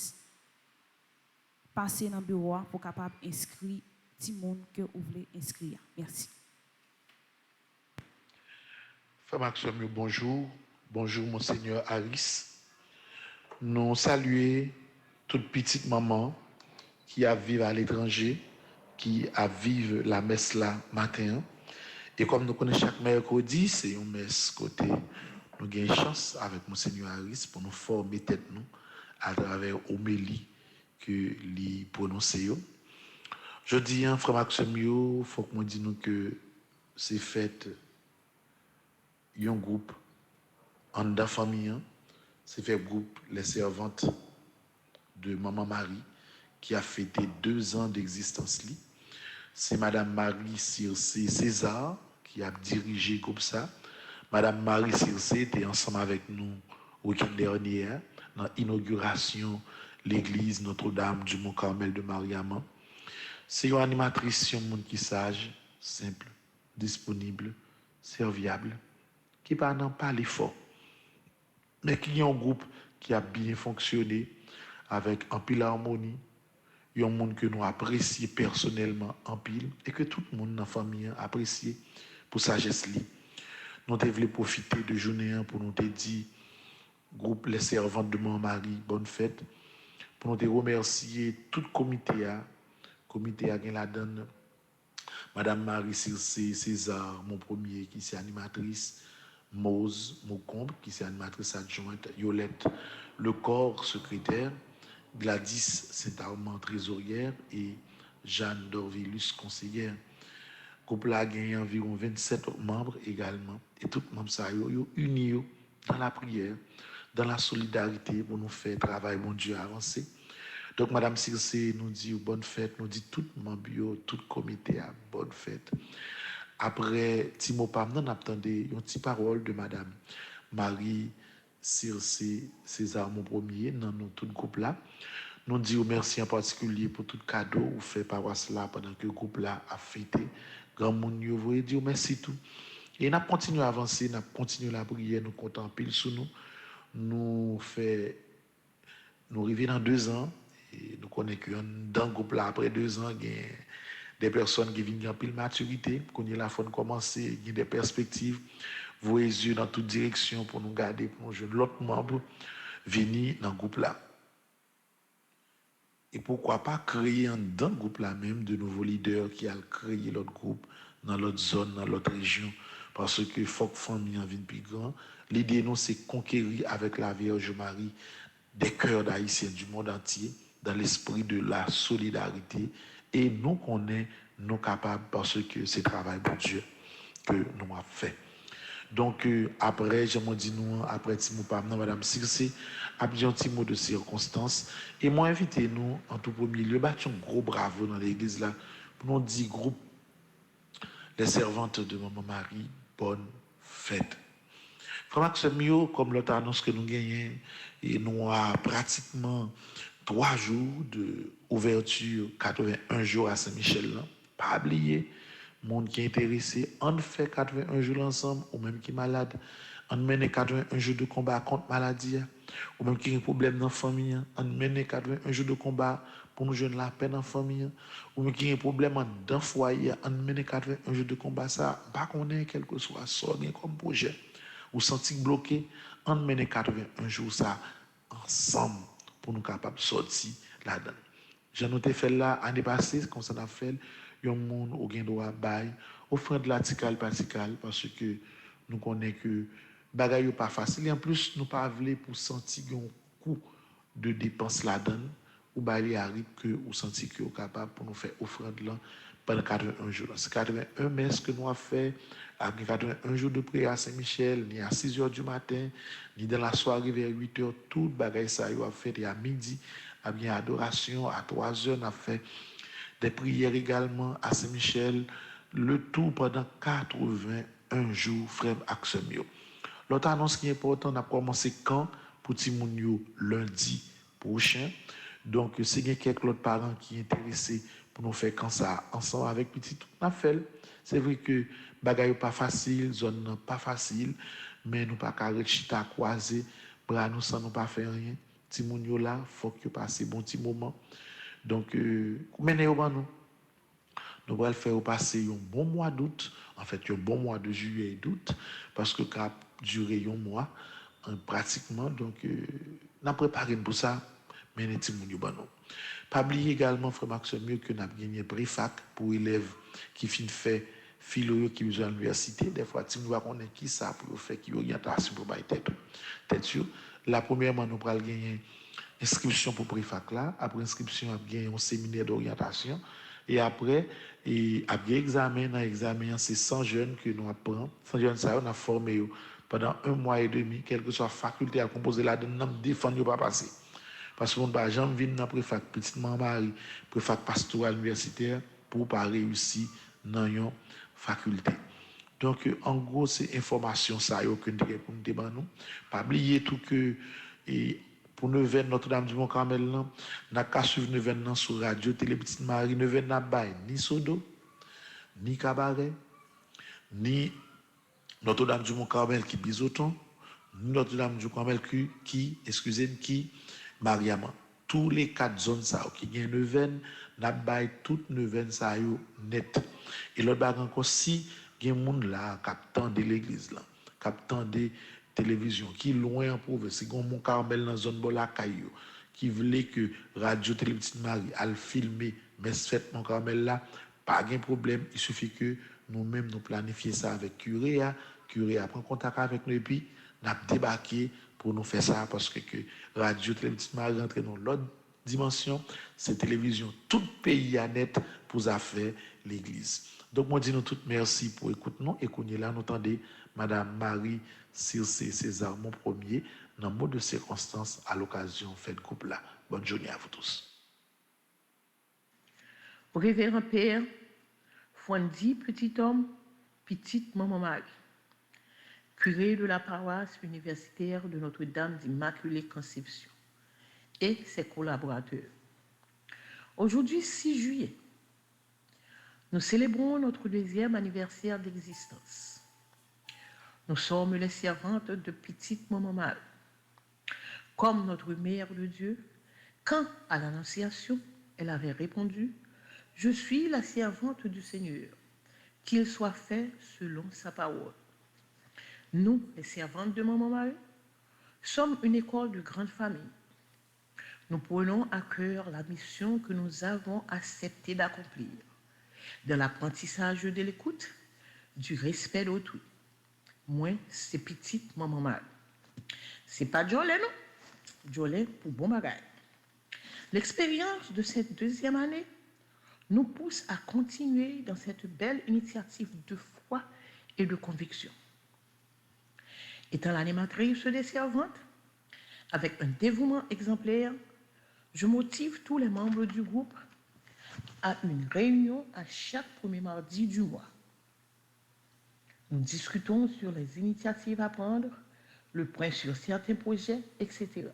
passer dans le bureau pour capable inscrire tout le monde que vous voulez inscrire. Merci. Frère Maxime, bonjour. Bonjour, Monseigneur Harris. Nous saluons toute petite maman qui a vécu à l'étranger, qui a vécu la messe là matin. Et comme nous connaissons chaque mercredi, c'est une messe côté. Nous avons une chance avec Monseigneur Harris pour nous former tête nous à travers l'homélie que lui prononce. Je dis, frère Maxime, il faut que nous disions que c'est fait un groupe en la famille, c'est fait groupe les servantes de Maman Marie qui a fêté 2 ans d'existence. C'est Madame Marie Circé César qui a dirigé le groupe ça. Madame Marie Circé était ensemble avec nous le week-end dernier dans l'inauguration de l'église Notre-Dame du Mont-Carmel de Mariama. C'est une animatrice qui sage, simple, disponible, serviable, qui n'a pas l'effort, mais qui est un groupe qui a bien fonctionné avec un pile harmonie, il y a un monde que nous apprécions personnellement en pile et que tout le monde dans la famille apprécie pour sagesse li. Nous devons profiter de journée pour nous dire groupe les servantes de mon mari bonne fête pour nous remercier tout le comité a la donne Madame Marie Circé César mon premier qui est animatrice, Mose Maucombe qui est animatrice adjointe, Yolette le corps secrétaire, Gladys Saint-Armand trésorière et Jeanne Dorvilus conseillère. Le groupe là a gagné environ 27 membres également et tous les membres sont unis dans la prière, dans la solidarité pour nous faire travail mon Dieu avancer. Donc Madame Circé nous dit bonne fête, nous dit tout le membre, tout le comité à bonne fête. Après Timo Pam, nous attendons une petite parole de Madame Marie Circé César mon premier dans tout le groupe là. Nous disons merci en particulier pour tout cadeau ou fait paroisse là pendant que le groupe là a fêté. Grand monde vous voulez dire merci tout. Et nous continuons à avancer, nous continuons la prière, nous comptons pile sur nous. Nous arrivons dans 2 ans et nous connaissons que dans le groupe là après 2 ans, il y a des personnes qui viennent en pile maturité, qu'on y la faut commencer, il y a des perspectives, vos yeux dans toutes directions pour nous garder, pour nous jouer l'autre membre, venir dans le groupe là. Et pourquoi pas créer dans le groupe là même de nouveaux leaders qui ont créé l'autre groupe dans l'autre zone, dans l'autre région. Parce que faut que famille en vienne plus grand. L'idée, nous, c'est conquérir avec la Vierge Marie des cœurs d'Haïtiens du monde entier dans l'esprit de la solidarité. Et nous connaissons, nous capables parce que c'est le travail de Dieu que nous avons fait. Donc, après, je me dis, nous, après Timou Pam, Madame Circe, après un petit mot de circonstance. Et moi, invité nous, en tout premier lieu, battre un gros bravo dans l'église là, pour nous dire, groupe, les servantes de Maman Marie, bonne fête. Frère Maxime, comme l'autre annonce que nous gagnons, et nous avons pratiquement 3 jours d'ouverture, 81 jours à Saint-Michel. Pas oublier, monde qui est intéressé, on fait 81 jours ensemble, ou même qui est malade, on mène 81 jours de combat contre la maladie, ou même qui a un problème dans la famille, on mène 81 jours de combat pour nous joindre la paix dans la famille, ou même qui a un problème dans le foyer, on mène 81 jours de combat, ça, pas qu'on ait quel que soit ça comme projet, ou senti bloqué, on mène 81 jours ça ensemble pour nous capables de sortir là-dedans. J'ai noté fait là, année passée, comme ça a fait, il y a un monde au gain droit bail, offrande laticale particale, parce que nous connaissons que bagay n'est pas facile. Et en plus, nous pas voulons pour sentir un coût de dépenses là-dedans, ou bail arrive que ou sentir que vous capable pour nous faire offrande là pendant 81 jours. C'est 81 messes que nous avons fait, avec 81 jours de prière à Saint-Michel, ni à 6 h du matin, ni dans la soirée vers 8 h, tout bagay ça a fait, et à midi, à bien adoration, à 3 h, on a fait des prières également à Saint-Michel, le tout pendant 81 jours, frère Axemio. L'autre annonce qui est importante, on a commencé quand pour Timounio lundi prochain. Donc, c'est quelques autres parents qui sont intéressés pour nous faire quand ça ensemble avec petit tout on a fait. C'est vrai que bagaille pas facile, zone pas facile, mais nous pas qu'à chita croiser, bras nous sans nous pas faire rien. Timounio là, faut que passe bon petit moment. Donc, menez au ban nous. Nous allons faire passer un bon mois d'août, en fait, un bon mois de juillet et d'août, parce que ça a duré un mois, pratiquement. Donc, nous avons préparé pour ça, mais nous avons pas oublier également, frère Maxime, que nous avons gagné un préfac pour élèves qui finissent faire philo qui besoin à l'université. Des fois, nous avons qui ça pour faire qui orientation pour bailler tête sûr. La premièrement, nous allons gagner inscription pour préfac là. Après inscription, nous avons gagné un séminaire d'orientation. Et après, après examen, dans l'examen, c'est 100 jeunes que nous apprenons. 100 jeunes, ça, on a formé pendant 1 mois et demi, quelle que soit la faculté à composer là-dedans, nous ne défendons pas passer. Parce qu'on ne va jamais venir dans le préfac, petite maman, préfac pastoral universitaire, pour ne pas réussir dans une faculté. Donc, en gros, c'est information, ça, il n'y a aucun intérêt pour nous débattre. Pas oublier tout que, pour Neuvaine, Notre-Dame du Mont-Carmel, nous n'avons qu'à suivre Neuvaine sur Radio Télé Petite Marie. Neuvaine n'a pas ni Sodo, ni Cabaret, ni Notre-Dame du Mont-Carmel qui bisoton, ni Notre-Dame du Mont-Carmel qui Mariama. Tous les 4 zones ça qui gagne Neuvaine, n'a pas toute Neuvaine ça net. Et l'autre bague encore si il y a des gens là captant de l'église là, captant des télévisions qui loin en province, c'est comme mon Carmel dans zone Bola Caillou qui voulait que Radio Télé Petite Marie al filmer mais fête mon Carmel là, pas de problème, il suffit que nous-mêmes nous planifier ça avec curé prend contact avec nous et puis n'a débarqué pour nous faire ça parce que Radio Télé Petite Marie rentre dans l'autre dimension, c'est télévision tout pays à net pour faire l'église. Donc, moi, dis nous toutes merci pour écouter nous. Et qu'on est là, nous entendez Madame Marie Circe César, mon premier, dans le mot de circonstance à l'occasion fête couple là. Bonne journée à vous tous. Révérend Père, Fondi, petit homme, petite maman Marie, curé de la paroisse universitaire de Notre-Dame d'Immaculée Conception et ses collaborateurs. Aujourd'hui, 6 juillet, nous célébrons notre 2e anniversaire d'existence. Nous sommes les servantes de petite maman Marie. Comme notre mère de Dieu, quand à l'Annonciation, elle avait répondu Je suis la servante du Seigneur, qu'il soit fait selon sa parole. Nous, les servantes de Maman Marie, sommes une école de grande famille. Nous prenons à cœur la mission que nous avons accepté d'accomplir, de l'apprentissage de l'écoute, du respect d'autrui. Moi, c'est petite Maman Marie. C'est pas Jolé, non? Jolé pour bon bagage. L'expérience de cette deuxième année nous pousse à continuer dans cette belle initiative de foi et de conviction. Étant l'animatrice des servantes, avec un dévouement exemplaire, je motive tous les membres du groupe à une réunion à chaque premier mardi du mois. Nous discutons sur les initiatives à prendre, le point sur certains projets, etc.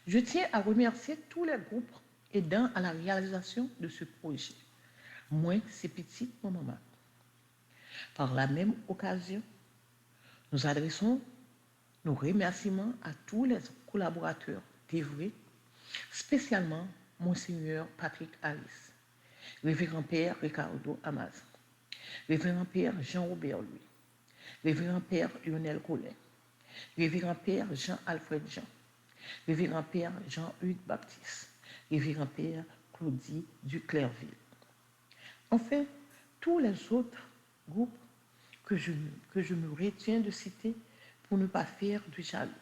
Je tiens à remercier tous les groupes aidant à la réalisation de ce projet. Moi, c'est petit, mon maman. Par la même occasion, nous adressons nos remerciements à tous les collaborateurs dévoués, spécialement Monseigneur Patrick Harris, Révérend Père Ricardo Amaz, Révérend Père Jean-Robert Louis, Révérend Père Lionel Collet, Révérend Père Jean-Alfred Jean, Révérend Père Jean-Hugues Baptiste, Révérend Père Claudie Duclerville. Enfin, tous les autres groupes que je me retiens de citer pour ne pas faire du jaloux,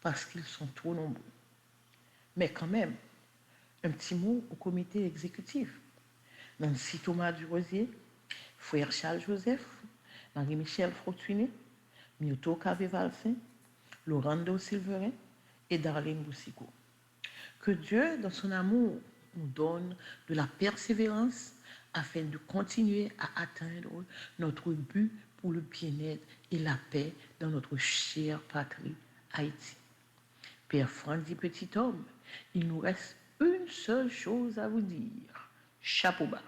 parce qu'ils sont trop nombreux. Mais quand même, un petit mot au comité exécutif. Nancy Thomas Durosier, frère Charles Joseph, Marie-Michel Fortuné, Myoto Cavé-Valsin, Laurando Silverin et Darlene Boussico. Que Dieu, dans son amour, nous donne de la persévérance afin de continuer à atteindre notre but pour le bien-être et la paix dans notre chère patrie, Haïti. Père Frandy Petit Homme, il nous reste une seule chose à vous dire. Chapeau bas.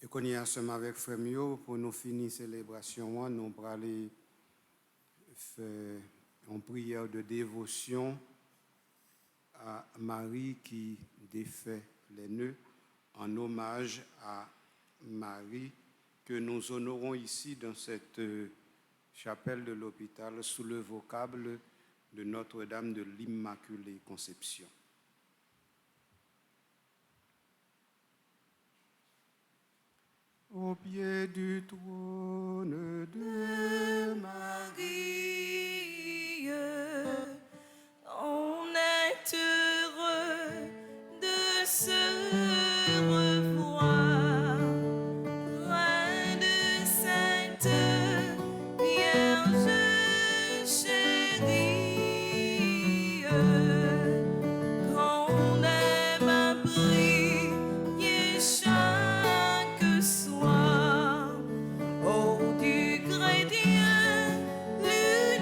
Et qu'on y a ensemble avec Frère Mio pour nous finir célébration, nous allons aller faire une prière de dévotion à Marie qui défait les nœuds en hommage à Marie que nous honorons ici dans cette chapelle de l'hôpital sous le vocable de Notre-Dame de l'Immaculée Conception. Au pied du trône de Marie, on est heureux de se revoir. Reine sainte, Vierge chérie, qu'on aime à prier chaque soir. Oh, du chrétien, l'une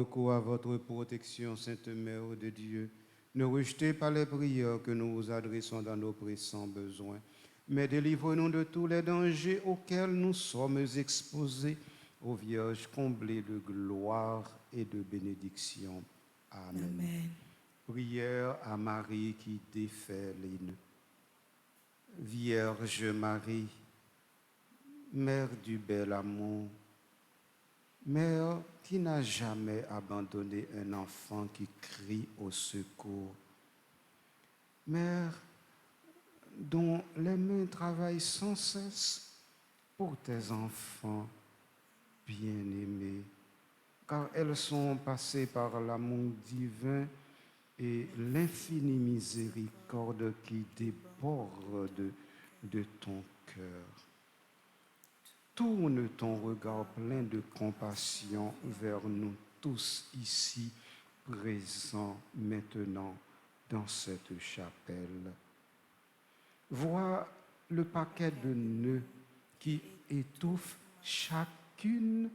recours à votre protection, Sainte Mère de Dieu. Ne rejetez pas les prières que nous vous adressons dans nos pressants besoins, mais délivrez-nous de tous les dangers auxquels nous sommes exposés, ô Vierge comblée de gloire et de bénédiction. Amen. Amen. Prière à Marie qui défait les nœuds. Vierge Marie, Mère du bel amour, Mère qui n'a jamais abandonné un enfant qui crie au secours, Mère dont les mains travaillent sans cesse pour tes enfants bien-aimés, car elles sont passées par l'amour divin et l'infinie miséricorde qui déborde de ton cœur. Tourne ton regard plein de compassion vers nous tous ici, présents maintenant dans cette chapelle. Vois le paquet de nœuds qui étouffe chacune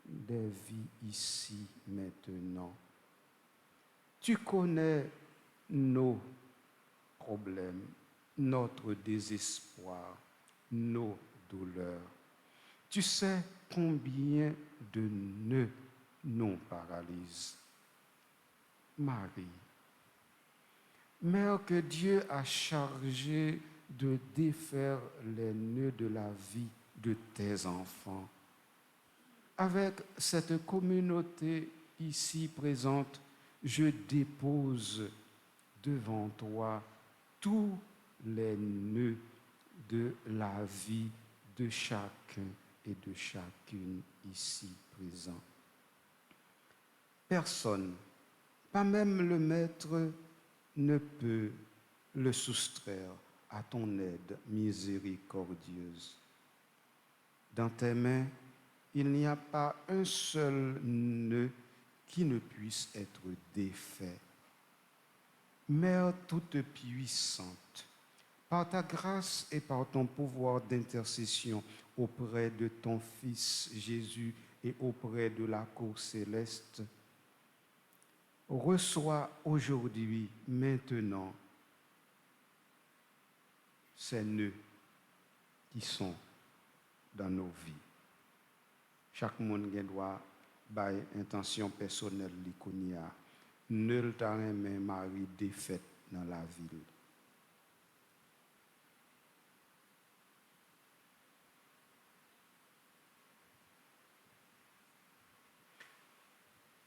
des vies ici maintenant. Tu connais nos problèmes, notre désespoir, nos douleurs. Tu sais combien de nœuds nous paralysent. Marie, Mère que Dieu a chargée de défaire les nœuds de la vie de tes enfants, avec cette communauté ici présente, je dépose devant toi tous les nœuds de la vie de chacun et de chacune ici présent. Personne, pas même le Maître, ne peut le soustraire à ton aide miséricordieuse. Dans tes mains, il n'y a pas un seul nœud qui ne puisse être défait. Mère toute puissante, par ta grâce et par ton pouvoir d'intercession auprès de ton Fils Jésus et auprès de la cour céleste, reçois aujourd'hui, maintenant, ces nœuds qui sont dans nos vies. Chaque monde doit avoir une intention personnelle li a. Nul ta remen Marie défaite dans la ville.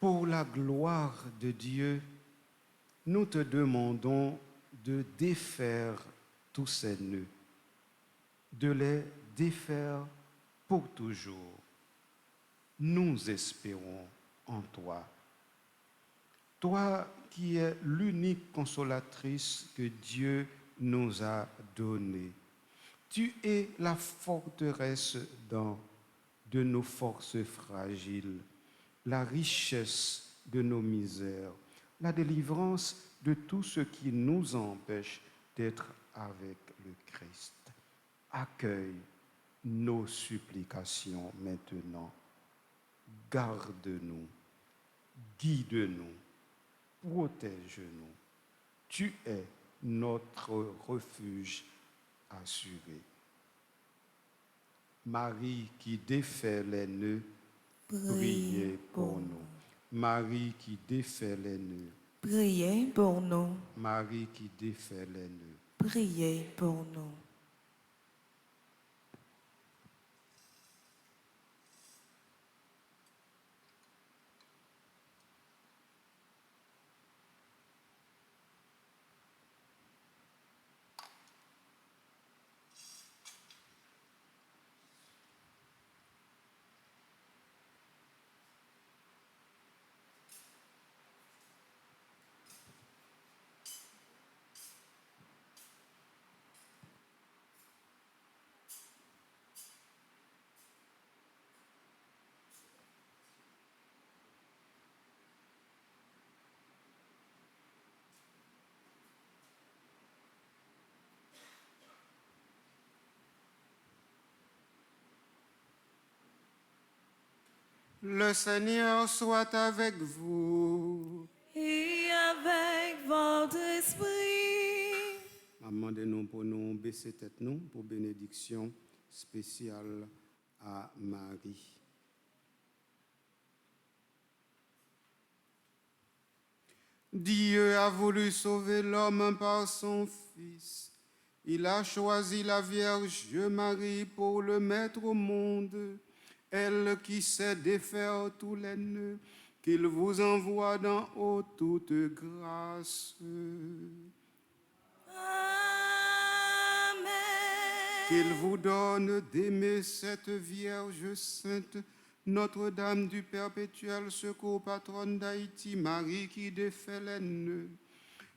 Pour la gloire de Dieu, nous te demandons de défaire tous ces nœuds, de les défaire pour toujours. Nous espérons en toi. Toi qui es l'unique consolatrice que Dieu nous a donnée. Tu es la forteresse de nos forces fragiles, la richesse de nos misères, la délivrance de tout ce qui nous empêche d'être avec le Christ. Accueille nos supplications maintenant. Garde-nous, guide-nous, protège-nous. Tu es notre refuge assuré. Marie qui défait les nœuds, priez pour nous. Marie qui défait les nœuds, Priez pour nous. Marie qui défait les nœuds. Priez pour nous. Le Seigneur soit avec vous. Et avec votre esprit. Demandez-nous pour nous baisser tête nous pour bénédiction spéciale à Marie. Dieu a voulu sauver l'homme par son Fils. Il a choisi la Vierge Marie pour le mettre au monde, elle qui sait défaire tous les nœuds, qu'il vous envoie d'en haut toute grâce. Amen. Qu'il vous donne d'aimer cette Vierge sainte, Notre-Dame du perpétuel secours, patronne d'Haïti, Marie qui défait les nœuds.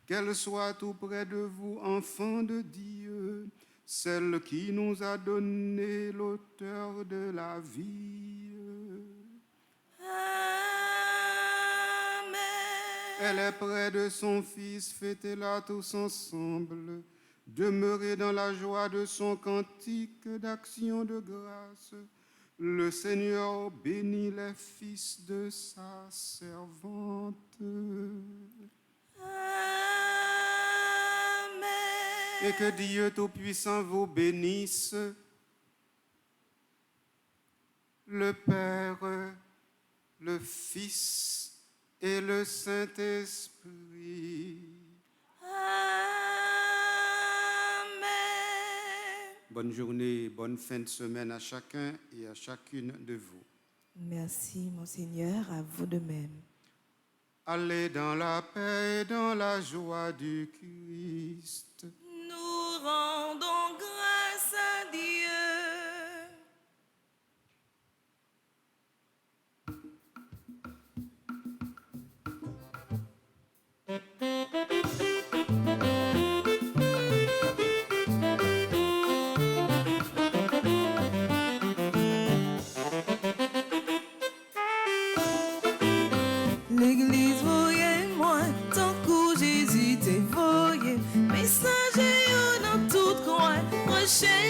Qu'elle soit tout près de vous, enfants de Dieu, celle qui nous a donné l'auteur de la vie. Amen. Elle est près de son Fils, fêtez-la tous ensemble. Demeurez dans la joie de son cantique d'action de grâce. Le Seigneur bénit les fils de sa servante. Et que Dieu Tout-Puissant vous bénisse, le Père, le Fils et le Saint-Esprit. Amen. Bonne journée, bonne fin de semaine à chacun et à chacune de vous. Merci, Monseigneur, à vous de même. Allez dans la paix et dans la joie du Christ. Nous rendons grâce à Dieu. L'église voyait moi, tant que Jésus t'est voyé, messager dans toute croix, prochain